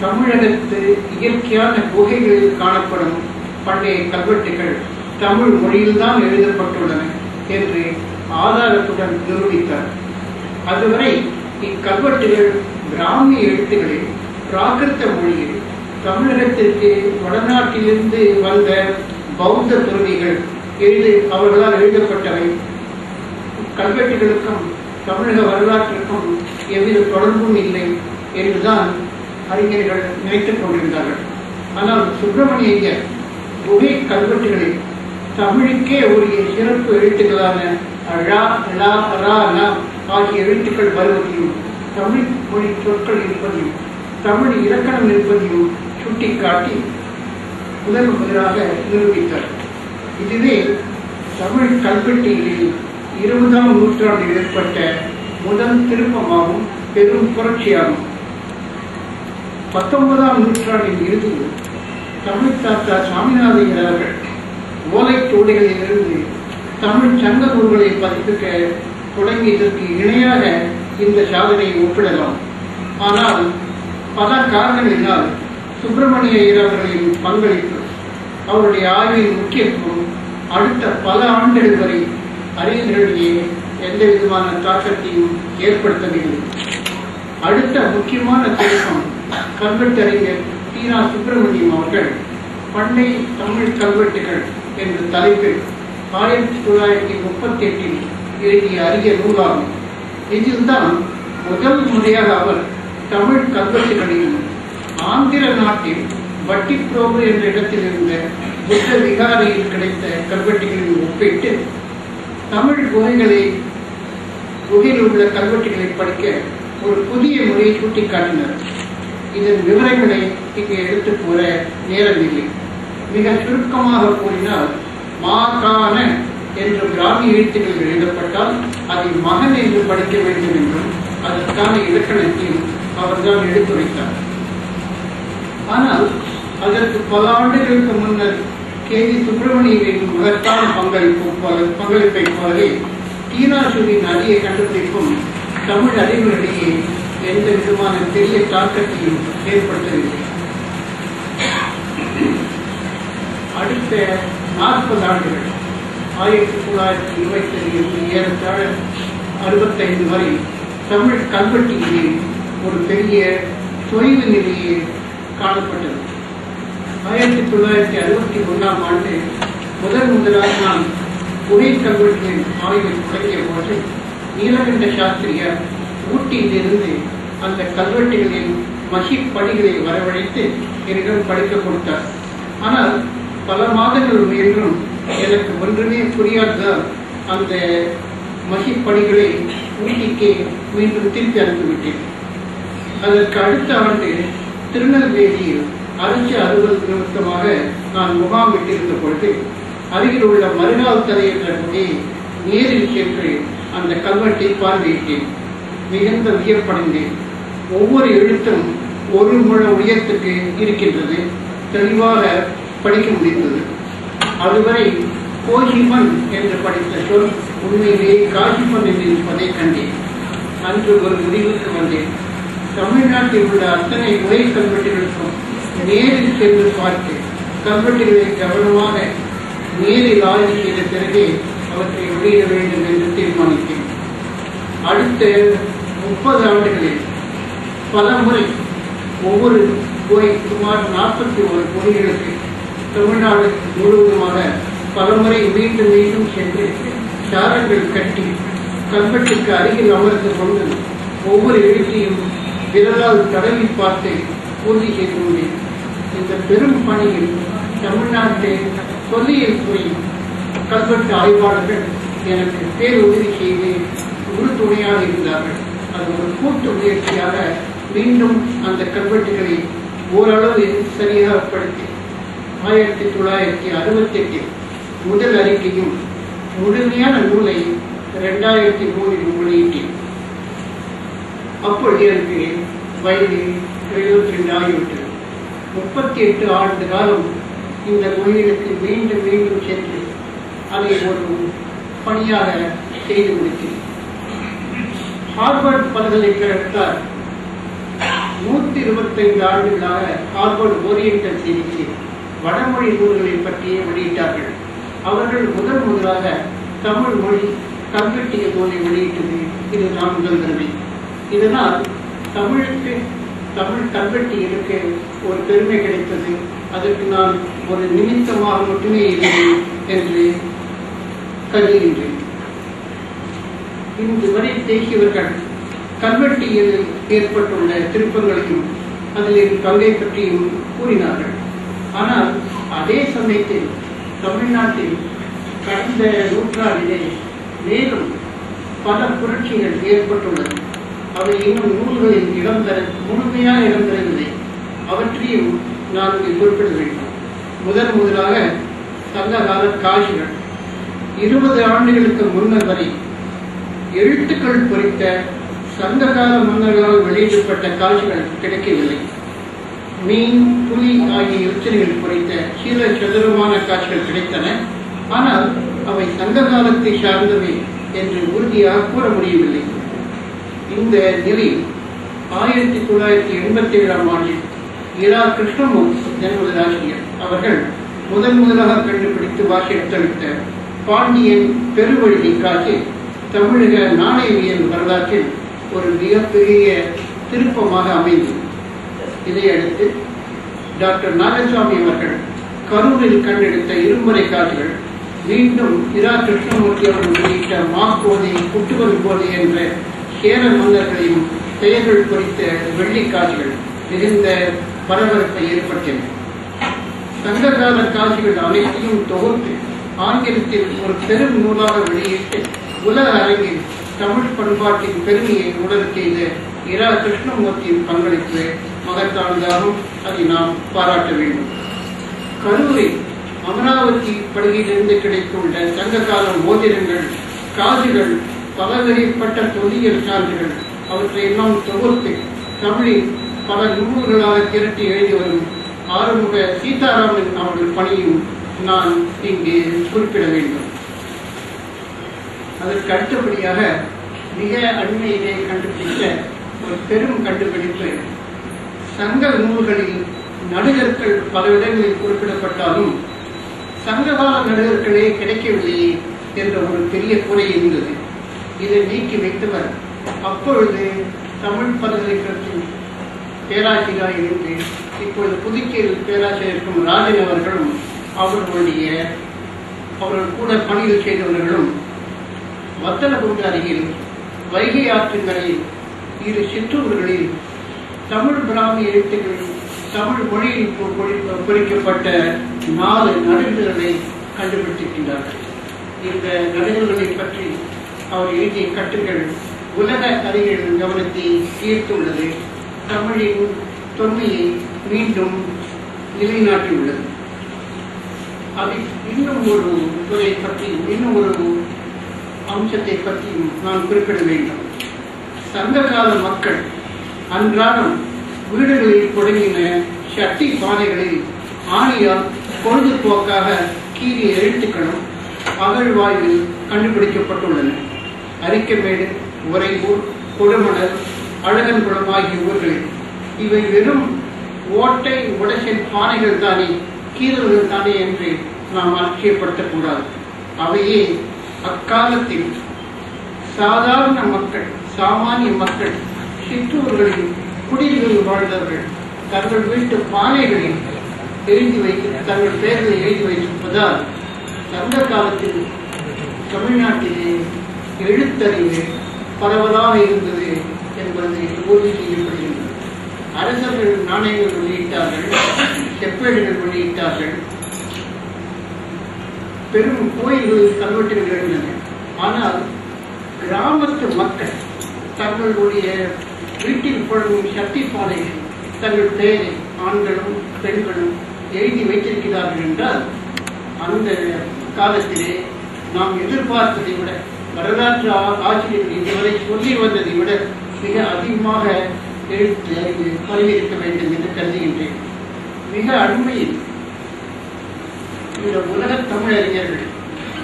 தமிழகத்து இயற்கையான குகைகளில் காணப்படும் பண்டைய கல்வெட்டுகள் தமிழ் மொழியில்தான் எழுதப்பட்டுள்ளன என்று ஆதாரத்துடன் நிரூபித்தார். அதுவரை இக்கல்வெட்டுகள் பிராமிய எழுத்துக்களில் பிராகிருத மொழியில் தமிழகத்திற்கு வடநாட்டிலிருந்து வந்த பௌத்த துறவிகள் அவர்களால் எழுதப்பட்டவை. கல்வெட்டுகளுக்கும் தமிழக வரலாற்றுக்கும் எவ்வித தொடர்பும் இல்லை என்றுதான் அறிஞர்கள் நினைத்துக் கொண்டிருந்தார்கள். ஆனால் சுப்பிரமணிய ஐயர் குகை கல்வெட்டுகளில் தமிழுக்கே உரிய சிறப்பு எழுத்துக்களான ழ, ல, ர, ந ஆகிய எழுத்துக்கள் வருவதையும், தமிழ் மொழி சொற்கள் இருப்பதையும், தமிழ் இலக்கணம் இருப்பதையும் சுட்டிக்காட்டி முதலாக நிரூபித்தார். இதுவே தமிழ் கல்வெட்டிகளில் 20ஆம் நூற்றாண்டில் ஏற்பட்ட முதல் திருப்பமாகவும் பெரும் புரட்சியாகும். 19ஆம் நூற்றாண்டின் இறுதியில் தமிழ் தாத்தா சாமிநாதையர் அவர்கள் ஓலைச்சுவடிகளிலிருந்து தமிழ் சங்க நூல்களை பதிப்பிக்க தொடங்கியதற்கு இணையாக இந்த சாதனையை ஒப்பிடலாம். ஆனால் பல காரணங்களினால் சுப்பிரமணிய ஐயர் அவர்களின் பங்களிப்பு, அவருடைய ஆய்வின் முக்கியத்துவம் அடுத்த பல ஆண்டுகள் வரை அறிஞர்களிடையே எந்த விதமான தாக்கத்தையும் ஏற்படுத்தவில்லை. அடுத்த முக்கியமான திருப்பம் கல்வெட்டறிஞர் டி. ஈரா சுப்பிரமணியம் அவர்கள் பண்டை தமிழ் கல்வெட்டுகள் என்ற தலைப்பில் 1938 எழுதிய அரிய நூலாகும். இதில்தான் முதல் முறையாக அவர் தமிழ் கல்வெட்டுகளையும் ஆந்திர நாட்டில் வட்டிப்ரோவு என்ற இடத்தில் இருந்த புத்த விகாரையில் கிடைத்த கல்வெட்டுகளையும் ஒப்பிட்டு தமிழ் குகையில் உள்ள கல்வெட்டுகளை படிக்க ஒரு புதிய முறையை சுட்டிக்காட்டினார். இதன் விவரங்களை இங்கே எடுத்து கூற நேரமில்லை. மிக சுருக்கமாக கூறினால், மாகாண என்ற பிராமி எழுத்துக்கள் எழுதப்பட்டால் அதை மகன் என்று படிக்க வேண்டும் என்றும் அதற்கான இலக்கணத்தையும் அவர்தான் எடுத்துரைத்தார். ஆனால் அதற்கு பல ஆண்டுகளுக்கு முன்னர் கே.வி. சுப்பிரமணியரின் மகத்தான பங்களிப்பை போலவே தீனாசுவின் அரிய கண்டுபிடிப்பும் தமிழ் அறிஞர்களிடையே எந்த விதமான பெரிய தாக்கத்தையும் ஏற்படுத்தவில்லை. அடுத்த 40 ஆண்டுகள் 1927 ஏறத்தாழ 65 வரை தமிழ் கல்வெட்டிகளில் ஒரு பெரிய தொய்வு நிலையே காணப்பட்டது. 1961 ஆண்டு முதலாக நான் குகை கல்வெட்டுகளின் ஆய்வை தொடங்கிய போது நீலகண்ட சாஸ்திரியார் ஊட்டியிலிருந்து அந்த கல்வெட்டுகளின் மஷிப்படிகளை வரவழைத்து என்னிடம் படிக்க கொடுத்தார். ஆனால் பல மாதங்கள் முயன்றும் எனக்கு ஒன்றுமே புரியாததால் அந்த மஷிப்படிகளை ஊட்டிக்கு மீண்டும் திருப்பி அனுப்பிவிட்டேன். அதற்கு அடுத்த ஆண்டு திருநெல்வேலியில் அரசு அலுவல் நிமித்தமாக நான் முகாமிட்டிருந்த பொழுது அருகில் உள்ள மறுநாள் தலை என்ற குகையை நேரில் சென்று அந்த கல்வெட்டை பார்வையிட்டேன். மிகுந்த வியப்படைந்தேன். ஒவ்வொரு எழுத்தும் ஒரு முழ உயரத்துக்கு இருக்கின்றது. தெளிவாக படிக்க முடிந்தது. அதுவரை கோஷிமன் என்று படித்த சொல் உண்மையிலேயே காஷிமன் என்று இருப்பதை கண்டேன். அன்று ஒரு முடிவுக்கு வந்தேன். தமிழ்நாட்டில் உள்ள அத்தனை குகை கல்வெட்டுகளுக்கும் நேரில் சென்று பார்த்து கல்வெட்டுகளை கவனமாக நேரில் ஆய்வு செய்த பிறகே அவற்றை வெளியிட வேண்டும் என்று தீர்மானித்தேன். அடுத்த 30 ஆண்டுகளில் பல முறை ஒவ்வொரு சுமார் 41 குகைகளுக்கு தமிழ்நாடு முழுவதுமாக பலமுறை மீண்டும் மீண்டும் சென்று சாரங்கள் கட்டி கல்வெட்டுக்கு அருகில் அமர்ந்து கொண்டு ஒவ்வொரு எழுத்தையும் விரலால் தடவி பார்த்து உறுதி செய்து கொண்டேன். இந்த பெரும் பணியில் தமிழ்நாட்டு தொல்லியல் துறை கல்வெட்டு ஆய்வாளர்கள் எனக்கு பேருதவி செய்து உறுதுணையாக இருந்தார்கள். அது ஒரு கூட்டு முயற்சியாக மீண்டும் அந்த கல்வெட்டுகளை ஓரளவு சரியாக படுத்தி 1968 முதல் அறிக்கையும் முழுமையான நூலை 2003 வெளியிட்டேன். அப்பொழுது எனக்கு வயது 72 ஆகிவிட்டது. 38 ஆண்டு காலம் இந்த மொழிகளுக்கு மீண்டும் மீண்டும் சென்று அதை ஒரு பணியாக செய்து முடித்தேன். ஹார்வர்ட் பல்கலைக்கழகத்தார் 125 ஆண்டுகளாக ஹார்வர்ட் ஓரியண்டல் சீரிஸில் வடமொழி நூல்களை பற்றியே வெளியிட்டார்கள். அவர்கள் முதலாக தமிழ் மொழி கல்வெட்டிய நூலை வெளியிட்டது இது நான் முதல் தடவை. இதனால் தமிழ் கல்வெட்டியலுக்கு ஒரு பெருமை கிடைத்தது. அதற்கு நான் ஒரு நிமித்தமாக மட்டுமே இருந்தேன் என்று கருதுகின்றேன். இன்று வரை பேசியவர்கள் கல்வெட்டியலில் ஏற்பட்டுள்ள திருப்பங்களையும் அதில் பங்கை பற்றியும் கூறினார்கள். ஆனால் அதே சமயத்தில் தமிழ்நாட்டில் கடந்த நூற்றாண்டிலே மேலும் பல புரட்சிகள் ஏற்பட்டுள்ளது. அவை இன்னும் நூல்களில் முழுமையாக இடம்பெறவில்லை. அவற்றையும் நான் இங்கு குறிப்பிட வேண்டும். முதலாக சங்ககால காட்சிகள் 20 ஆண்டுகளுக்கு முன்னர் வரை எழுத்துக்கள் பொறித்த சங்ககால மன்னர்களால் வெளியிடப்பட்ட காட்சிகள் கிடைக்கவில்லை. மீன், புலி ஆகிய எழுத்துகள் பொறித்த சில சதுரமான காட்சிகள் கிடைத்தன. ஆனால் அவை சங்க காலத்தை சார்ந்தவை என்று உறுதியாக கூற முடியவில்லை. இந்த நிலையில் 1987 ஆண்டில் இரா. கிருஷ்ணமூர்த்தி ஜென்மராசிரியர் அவர்கள் முதலாக கண்டுபிடித்து வாசித்தளித்த பாண்டியன் பெருவழி காட்சி தமிழக நாணயவியல் வரலாற்றில் ஒரு மிகப்பெரிய திருப்பமாக அமைந்தது. இதையடுத்து டாக்டர் நாகசாமி அவர்கள் கரூரில் கண்டெடுத்த இரும்பறை காட்சிகள், மீண்டும் இரா கிருஷ்ணமூர்த்தி அவர்கள் வெளியிட்ட மாக்கோதை குட்டுவல் போதை என்ற சேர மன்னர்களையும் பெயர்கள் குறித்த வெள்ளி காட்சிகள் மிகுந்த பரபரப்பை ஏற்படுத்தின. சங்ககால காட்சிகள் அனைத்தையும் தொகுத்து ஆங்கிலத்தில் ஒரு பெரும் நூலாக வெளியிட்டு உலக அரங்கில் தமிழ் பண்பாட்டின் பெருமையை உணர செய்த இரா கிருஷ்ணமூர்த்தியின் பங்களிப்பு மகத்தானதாகும். அதை நாம் பாராட்ட வேண்டும். கரூரில் அமராவதி படுகையிலிருந்து கிடைத்துள்ள சங்ககால மோதிரங்கள், காசுகள், பலவகைப்பட்ட தொல்லியல் சான்றுகள் அவற்றையெல்லாம் தொகுத்து தமிழில் பல நூல்களாக திரட்டி எழுதி வரும் ஆறுமுக சீதாராமன் அவர்கள் பணியும் நான் இங்கே குறிப்பிட வேண்டும். அதற்கு அடுத்தபடியாக மிக அண்மையிலே கண்டுபிடித்த ஒரு பெரும் கண்டுபிடிப்பு, சங்க நூல்களில் நடுகர்கள் பல இடங்களில் குறிப்பிடப்பட்டாலும் சங்ககால நடுகர்களே கிடைக்கவில்லையே என்ற ஒரு பெரிய குறை இருந்தது. இதை நீக்கி வைத்தவர் அப்பொழுது தமிழ் பல்கலைக்கழகத்தின் பேராசிரியராக இருந்து இப்பொழுது புதுச்சேரியில் பேராசிரியர் இருக்கும் ராஜன் அவர்களும் அவர்கள் கூட பணியில் செய்தவர்களும் வத்தலகுண்டு அருகில் வைகை ஆற்றுங்களில் இரு சிற்றூர்களில் தமிழ் பிராமி எழுத்துக்களில் தமிழ் மொழியில் பொறிக்கப்பட்ட 4 நடுகளை கண்டுபிடித்திருக்கின்றார்கள். இந்த நடுகளை பற்றி அவர் எழுதிய கட்டுகள் உலக அறிஞர்களின் கவனத்தை ஈர்த்துள்ளது. தமிழின் தொன்மையை மீண்டும் நிலைநாட்டியுள்ளது. அதை இன்னும் ஒரு துறை பற்றியும் இன்னும் ஒரு அம்சத்தை பற்றியும் நான் குறிப்பிட வேண்டும். சங்ககால மக்கள் அன்றாடம் வீடுகளில் தொடங்கின சட்டி பானைகளில் ஆணியால் பொழுதுபோக்காக கீறிய எழுத்துக்களும் அகழ்வாயில் கண்டுபிடிக்கப்பட்டுள்ளன. அரிக்கமேடு, உறையூர், கொடுமணல், அழகன்குளம் ஆகிய ஊர்களில் இவை வெறும் ஓட்டை உடைசல் பானைகள் தானே, கீறல்கள் தானே என்று நாம் ஆட்சியப்படுத்தக்கூடாது. அவையே அக்காலத்தில் சாதாரண மக்கள், சாமானிய மக்கள் சிற்றூர்களில் குடில்களில் வாழ்ந்தவர்கள் தங்கள் வீட்டு பானைகளில் எழுதி வைத்து தங்கள் பெயர்களை எழுதி வைத்திருப்பதால் சங்க காலத்தில் தமிழ்நாட்டிலே எழுத்தறிவு பரவலாக இருந்தது என்பது உறுதி செய்யப்படுகின்றது. அரசர்கள் நாணயங்கள் வெளியிட்டார்கள், செப்பேடுகள் வெளியிட்டார்கள், பெரும் கோயில்களில் கல்வெட்டுகள் இருந்தன. ஆனால் கிராமத்து மக்கள் தங்களுடைய வீட்டில் புழங்கும் சக்தி பானைகள் தங்கள் பெயரை ஆண்களும் பெண்களும் எழுதி வைத்திருக்கிறார்கள் என்றால் அந்த காலத்திலே நாம் எதிர்பார்த்ததை விட, வரலாற்று ஆசிரியர்கள் இதுவரை சொல்லி வந்ததை விட மிக அதிகமாக எழுத்து அறிவு பரவியிருக்க வேண்டும் என்று கருதுகின்றேன். மிக அண்மையில் இந்த உலக தமிழறிஞர்கள்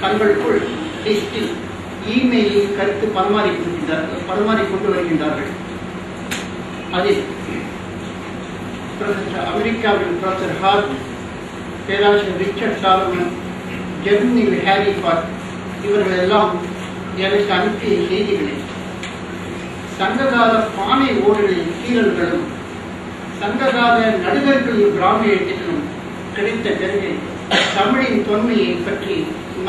தங்களுக்குள் டெஸ்டில் இமெயிலில் கருத்து பரிமாறிக்கொண்டு வருகின்றார்கள். அதில் அமெரிக்காவில் ப்ரொஃபசர் ஹார்ட், பேராசிரியர் ரிச்சர்ட் சாலமன், ஜெர்மனியில் ஹாரி பாட் இவர்கள் எல்லாம் எனக்கு அனுப்பிய செய்திகளில் சங்ககால பானை ஓடுகளின் கீழல்களும் சங்ககால நடுகர்களின் பிராமி எழுத்துக்களும் கிடைத்த பிறகு தமிழின் தொன்மையை பற்றி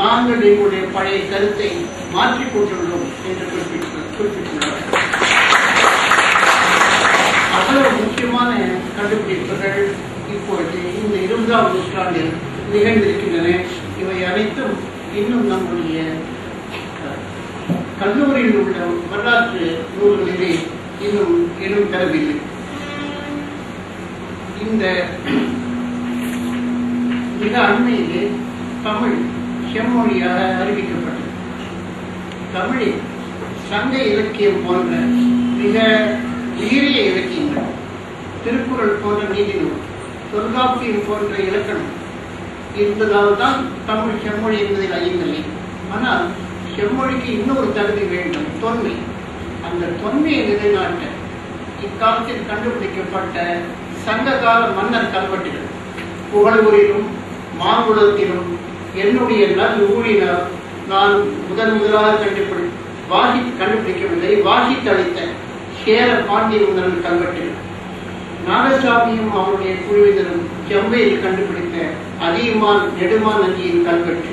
நாங்கள் எங்களுடைய பழைய கருத்தை மாற்றிக் கொண்டுள்ளோம் என்று குறிப்பிட்டுள்ளார்கள். அவ்வளவு முக்கியமான கண்டுபிடிப்புகள் இப்பொழுது இந்த 20ஆம் நூற்றாண்டில் நிகழ்ந்திருக்கின்றன. இவை அனைத்தும் இன்னும் நம்முடைய கல்லூரியில் உள்ள வரலாற்று நூல்களிலே இன்னும் இடம் பெறவில்லை. இந்த மிக அண்மையிலே தமிழ் செம்மொழியாக அறிவிக்கப்பட்டது. தமிழில் சங்க இலக்கியம் போன்ற மிக உயரிய இலக்கியங்கள், திருக்குறள் போன்ற நீதி நூல், தொல்காப்பியம் போன்ற இலக்கணம் இருந்ததால் தான் தமிழ் செம்மொழி என்பதில் ஐயமில்லை. ஆனால் செம்மொழிக்கு இன்னொரு தகுதி வேண்டும், தொன்மை. அந்த தொன்மையை நிலைநாட்ட இக்காலத்தில் கண்டுபிடிக்கப்பட்ட சங்ககால மன்னர் கல்வெட்டுகள் புகழூரிலும் மாங்குளத்திலும் என்னுடைய நல் ஊழினால் நான் முதலாக கண்டுபிடிக்கவில்லை, வாசித்தளித்த சேர பாண்டிய முதல் கல்வெட்டுகள். நாகசாமியும் அவருடைய குழுவினரும் செம்பையில் கண்டுபிடித்த அதிகமான் நெடுமான் நதியின் கல்வெட்டு,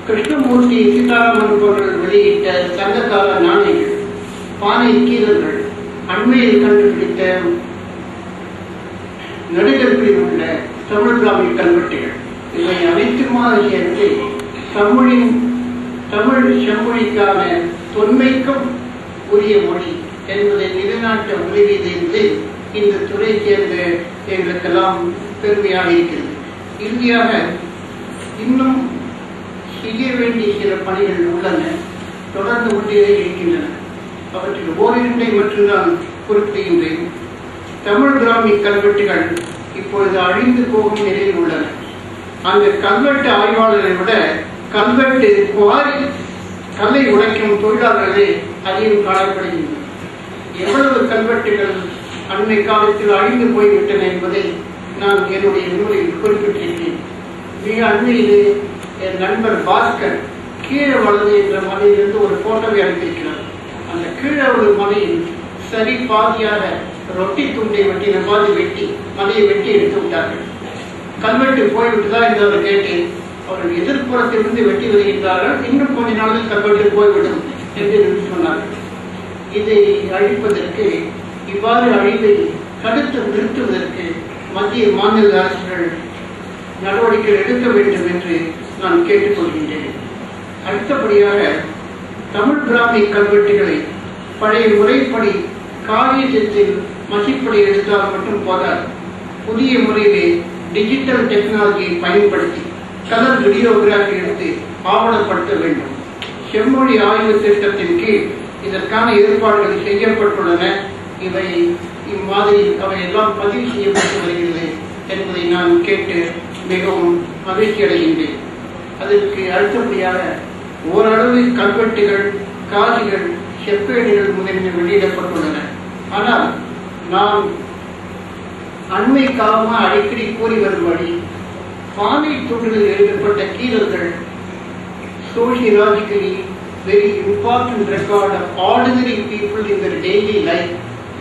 கிருஷ்ணமூர்த்தி சீதாராமன் போன்றவர்கள் வெளியிட்ட சங்ககால நாணயங்கள், பானை கீரல்கள், அண்மையில் கண்டுபிடித்த நடுகற்களில் உள்ள தமிழ் பிராமி கல்வெட்டுகள், இவை அனைத்துமாக சேர்ந்து தமிழ் செம்மொழிக்கான தொன்மைக்கும் உரிய மொழி என்பதை நிலைநாட்ட உதவியதிலிருந்து இந்த துறை சேர்ந்த எங்களுக்கெல்லாம் பெருமையாக இருக்கிறது. இறுதியாக இன்னும் செய்ய வேண்டிய சில பணிகள் உள்ளன, தொடர்ந்து கொண்டே இருக்கின்றன. அவற்றில் ஓரிரண்டை மட்டும் நான் குறிப்பிடுகின்றேன். தமிழ் பிராமி கல்வெட்டுகள் இப்பொழுது அழிந்து போகும் நிலையில் உள்ளன. அந்த கல்வெட்டு ஆய்வாளர்களை விட கல்வெட்டு குவாரி கல்லை உடைக்கும் தொழிலாளர்களே அதிகம் காணப்படுகின்றன. எவ்வளவு கல்வெட்டுகள் அண்மை காலத்தில் அழிந்து போய்விட்டன என்பதை நான் என்னுடைய நூலில் குறிப்பிட்டிருக்கிறேன். மிக அண்மையிலே என் நண்பர் பாஸ்கர் கீழே வலது என்ற மலையிலிருந்து ஒரு போட்டோவை அனுப்பியிருக்கிறார். அந்த கீழே ஒரு மலையில் சரி பாதியாக ரொட்டி துண்டை வெட்டின பாதி வெட்டி மலையை வெட்டி எடுத்து விட்டார்கள். கல்வெட்டு போய்விட்டுதான் என்று அவர் கேட்டேன். அவர்கள் எதிர்ப்புறத்திலிருந்து வெட்டி வருகின்றார்கள், இன்னும் கொஞ்ச நாளில் கல்வெட்டு போய்விடும் என்று சொன்னார்கள். இதை அழிப்பதற்கு, இவ்வாறு அழிவை தடுத்து நிறுத்துவதற்கு மத்திய மாநில அரசுகள் நடவடிக்கை எடுக்க வேண்டும் என்று நான் கேட்டுக்கொள்கின்றேன். அடுத்தபடியாக தமிழ் பிராமி கல்வெட்டுகளை பழைய முறைப்படி காகிதத்தில் மசிப்படி எடுத்தால் மட்டும் போதாது. புதிய முறையிலே டிஜிட்டல் டெக்னாலஜியை பயன்படுத்தி கலர் வீடியோகிராஃபி எடுத்து ஆவணப்படுத்த வேண்டும். செம்மொழி ஆய்வு திட்டத்தின் கீழ் இதற்கான ஏற்பாடுகள் செய்யப்பட்டுள்ளன. இவை இம்மாதிரி அவையெல்லாம் பதிவு செய்யப்பட்டு வருகிறது என்பதை நான் கேட்டு மிகவும் மகிழ்ச்சி அடைகின்றேன். அதற்கு அடுத்தபடியாக ஓரளவு கல்வெட்டுகள், காசிகள், செப்பேடுகள் முதலில் வெளியிடப்பட்டுள்ளன. ஆனால் நாம் அண்மை காலமாக அடிக்கடி கூறி வரும்படி பானை துண்டுகளில் எழுதப்பட்ட கீரல்கள் sociologically very important record of ordinary people in their daily life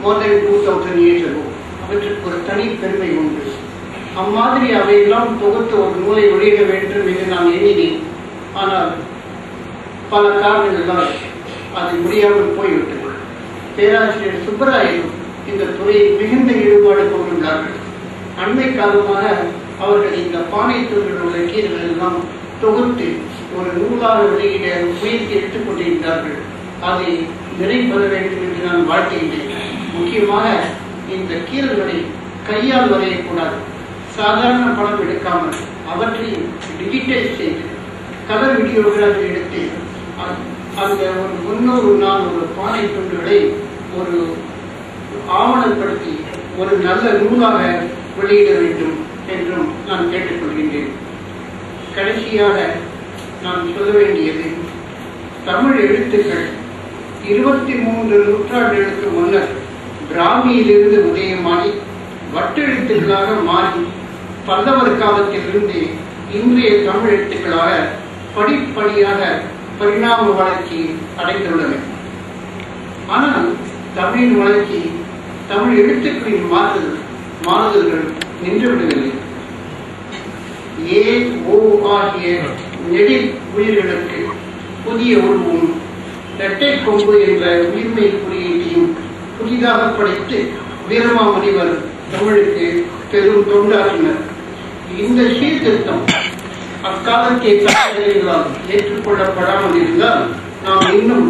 more than 2000 years ago. அவற்றுக்கு ஒரு தனி பெருமை உண்டு. அம்மாதிரி அவையெல்லாம் தொகுத்து ஒரு நூலை வெளியிட வேண்டும் என்று நான் எண்ணினேன். ஆனால் பல காரணங்களால் அது முடியாமல் போய்விட்டது. பேராசிரியர் சுப்பராயரும் இந்த துறையில் மிகுந்த ஈடுபாடு கொண்டுள்ளார்கள். அண்மை காலமாக அவர்கள் இந்த பானை துண்டுகளுடைய கீரல்கள் எல்லாம் தொகுத்து ஒரு நூலாக வெளியிட முயற்சி எடுத்துக் கொண்டிருந்தார்கள். அதை நிறைவேற வேண்டும் என்று நான் வாழ்த்துகின்றேன். முக்கியமாக இந்த கீரல்களை கையால் வரையக்கூடாது. சாதாரண படம் எடுக்காமல் அவற்றை டிஜிட்டல் செய்து கலர் வீடியோகிராஃபி எடுத்து அந்த ஒரு 300-400 பானை துண்டுகளை ஒரு ஆவணப்படுத்தி ஒரு நல்ல நூலாக வெளியிட வேண்டும் என்றும் நான் கேட்டுக்கொள்கின்றேன். கடைசியாக நான் சொல்ல வேண்டியது, தமிழ் எழுத்துக்கள் 23 நூற்றாண்டுகளுக்கு முன்னர் பிராமியிலிருந்து உதயமாகி வட்டெழுத்துக்களாக மாறி பல்லவர் காலத்திலிருந்து இன்றைய தமிழ் எழுத்துக்களாக படிப்படியாக பரிணாம வளர்ச்சி அடைந்துள்ளன. ஆனால் தமிழின் வளர்ச்சி, தமிழ் எழுத்துக்களின் மாறுதல்கள் நின்றுவிடவில்லை. ஏ ஓ ஆகிய நெடில் உயிர்களுக்கு புதிய உருவம், இரட்டை கொம்பு என்ற உயிர்மை குறியீட்டையும் புதிதாக படைத்து வீரமாமுனிவர் தமிழுக்கு பெரும் தொண்டாற்றினர். இந்த சீர்திருத்தம் அக்காலத்தை தலைவர்களால் ஏற்றுக்கொள்ளப்படாமல் இருந்தால் நாம் இன்னும்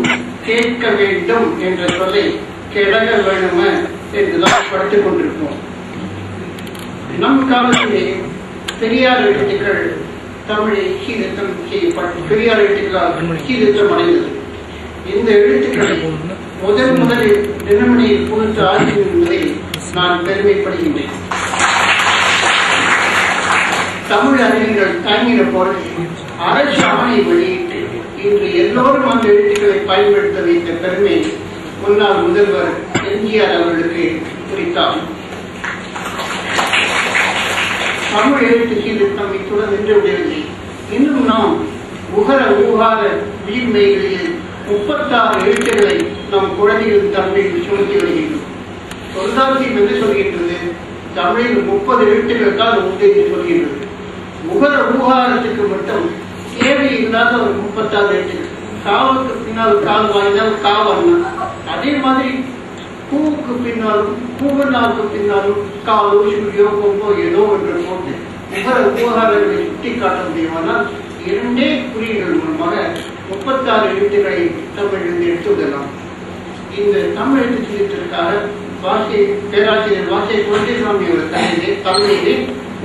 கேட்க வேண்டும் என்ற சொல்லை கிடக வேண்டும என்றுதான் படுத்துக் கொண்டிருப்போம். நம் காலத்திலே பெரியார் எழுத்துக்கள் தமிழில் சீர்திருத்தம் செய்யப்பட்டு பெரியார் எழுத்துக்களால் சீர்திருத்தம் அடைந்தது. இந்த எழுத்துக்களை முதலில் தினமணியில் புகுத்த ஆட்சி என்பதை நான் பெருமைப்படுகின்றேன். தமிழ் அறிஞர்கள் தங்கின பொழுது அரசு ஆணை வெளியிட்டு இன்று எல்லோரும் அந்த எழுத்துக்களை பயன்படுத்த வைத்த பெருமை முன்னாள் முதல்வர் எம்ஜிஆர் அவர்களுக்கு குறித்தார். தமிழ் எழுத்து சீர்திருத்தம் இத்துடன் நின்று விடவில்லை. இன்னும் நாம் உகர ஊகாத உயிர்மைகளில் 36 எழுத்துக்களை நம் குழந்தைகளின் தன்மையில் சுமத்தி வருகின்றோம். தொல்காப்பியம் என்ன சொல்கின்றது? தமிழில் 30 எழுத்துக்கள் தான் உண்டு என்று சொல்கின்றது. முகர ஊகாரத்துக்கு மட்டும் தேவையில்லாத ஒரு 36 எழுத்துக்கள். காவுக்கு பின்னால் கால் வாய்ந்தால் காவண்ணா. அதே மாதிரி பூவுக்கு பின்னாலும் பூவண்ணாவுக்கு பின்னாலும் காலோ சுழியோ கொம்போ ஏதோ ஒன்று போட்டு முகர ஊகாரங்களை சுட்டி காட்ட முடியுமானால் 2 குறியீடுகள் மூலமாக 36 எழுத்துக்களை தமிழிலிருந்து எடுத்துவிடலாம். இந்த தமிழ் எழுத்து சீர்திருத்தத்திற்காக பேராசிரியர் வாசை குழந்தைசாமி அவர்கள் தமிழிலே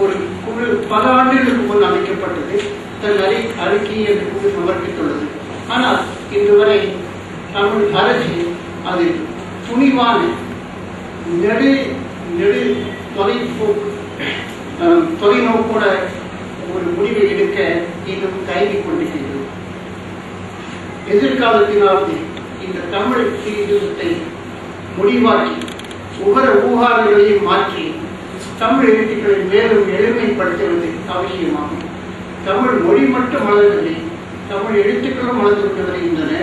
ஒரு குழு பல ஆண்டுகளுக்கு முன் அமைக்கப்பட்டது. தன் அறிக்கையை அந்த குழு சமர்ப்பித்துள்ளது. ஆனால் இன்று வரை தமிழ் அரசு அது துணிவான தொலைநோக்கோட ஒரு முடிவை எடுக்க இன்னும் தயங்கி கொண்டிருக்கிறது. எதிர்காலத்திலாவது இந்த தமிழ் சீர்திருத்தத்தை முடிவாக்கி உகர ஊகாரங்களையும் மாற்றி தமிழ் எழுத்துக்களை மேலும் எளிமைப்படுத்துவது அவசியமாகும். தமிழ் மொழி மட்டும் வளரவில்லை, தமிழ் எழுத்துக்களும் வளர்ந்து கொண்டு வருகின்றன.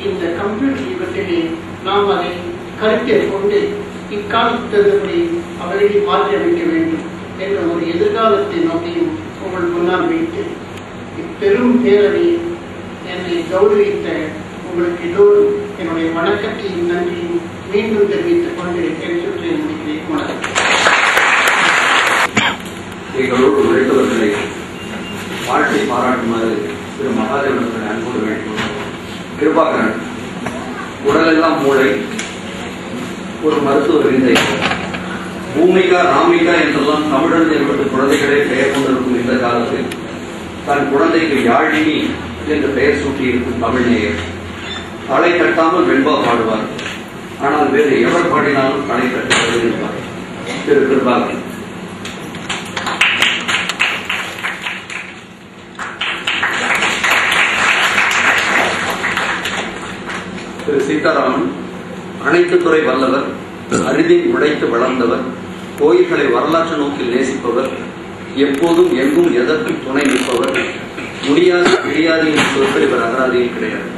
இந்த கம்ப்யூட்டர் யுகத்திலே நாம் அதை கருத்தில் கொண்டு இக்காலத்தின்படி அவர்களை மாற்றி அமைக்க வேண்டும் என்ற ஒரு எதிர்காலத்தை நோக்கியும் உங்கள் முன்னால் வைத்து இப்பெரும் பேரவையில் என்னை கௌரவித்த உங்களுக்கு எல்லோரும் என்னுடைய வணக்கத்தையும் நன்றியும் மீண்டும் தெரிவித்துக் கொண்டு என் சுற்றை முடிக்கிறேன். வணக்கம். எங்களோடு உழைத்தவர்களை வாழ்க்கை பாராட்டுமாறு திரு மகாதேவன் அன்போடு வேண்டும். கிருபாகரன் உடலெல்லாம் மூளை, ஒரு மருத்துவ விந்தை, பூமிகா ராமிகா என்றெல்லாம் தமிழன் என்பது குழந்தைகளே பெயர் கொண்டிருக்கும் இந்த காலத்தில் தன் குழந்தைக்கு யாழினி என்று பெயர் சூட்டியிருக்கும் தமிழ்நேயர். தலை கட்டாமல் வெண்பா பாடுவார், ஆனால் வேறு எவர் பாடினாலும் தலை கட்டுவது இருப்பார். திரு கிருபாகரன். திரு சீதாராமன் அனைத்து துறை வல்லவர், அரிதில் உழைத்து வளர்ந்தவர், கோயில்களை வரலாற்று நோக்கில் நேசிப்பவர், எப்போதும் எங்கும் எதற்கும் துணை நிற்பவர், முடியாது கிடையாது என்ற சொற்கள் இவர் அகராதியில் கிடையாது.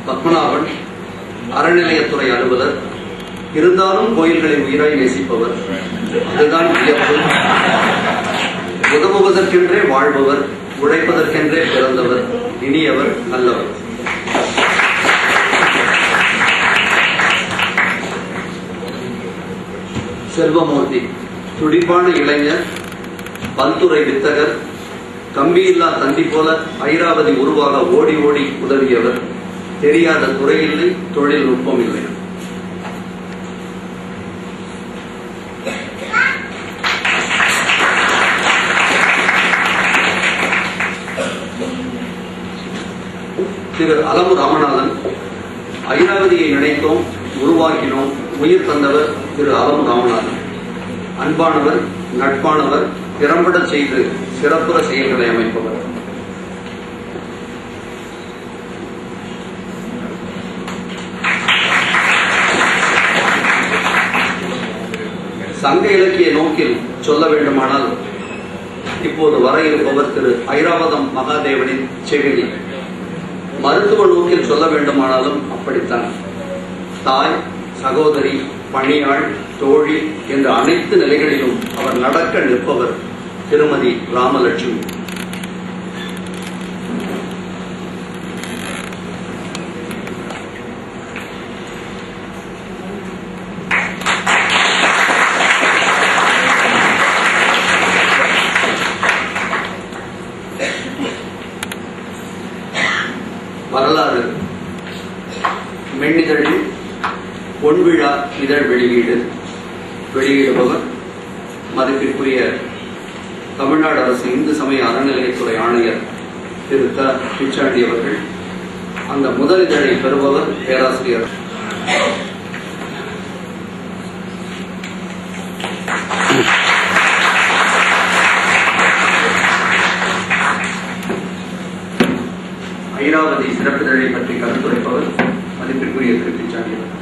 பத்மநாபன் அறநிலையத்துறை அலுவலர், இருந்தாலும் கோயில்களை உயிராய் நேசிப்பவர். அதுதான் வியப்பு. உதவுவதற்கென்றே வாழ்பவர், உழைப்பதற்கென்றே பிறந்தவர், இனியவர், நல்லவர். செல்வமூர்த்தி துடிப்பான இளைஞர், பல்துறை வித்தகர், கம்பியில்லா தந்தி போல ஐராவதி உருவாக ஓடி ஓடி உதவியவர். தெரியாத துறையில்லை, தொழில்நுட்பம் இல்லை. திரு அலமு ராமநாதன் ஐராவதியை நினைத்தோம், உருவாக்கினோம், உயிர் தந்தவர் திரு அலமு ராமநாதன். அன்பானவர், நட்பானவர், திறம்பட செய்து சிறப்புற செயல்களை அமைப்பவர். சங்க இலக்கிய நோக்கில் சொல்ல வேண்டுமானால் இப்போது வர இருப்பவர் திரு ஐராவதம் மகாதேவனின் செவிலி. மருத்துவ நோக்கில் சொல்ல வேண்டுமானாலும் அப்படித்தான். தாய், சகோதரி, பணியாள், தோழி என்ற அனைத்து நிலைகளிலும் அவர் நடக்க நிற்பவர் திருமதி ராமலட்சுமி. வரலாறு மென்னிதழில் பொன்விழா இதழ் வெளியிடுபவர் மதிப்பிற்குரிய தமிழ்நாடு அரசு இந்து சமய அறநிலையத்துறை ஆணையர் திரு க. பிச்சாண்டி அவர்கள். அந்த முதல் இதழை பெறுபவர் பேராசிரியர் ஐராவதி சிறப்பிதழை பற்றி கருத்துரைப்பவர் மதிப்பிற்குரிய திரு பிச்சாண்டி அவர்கள்.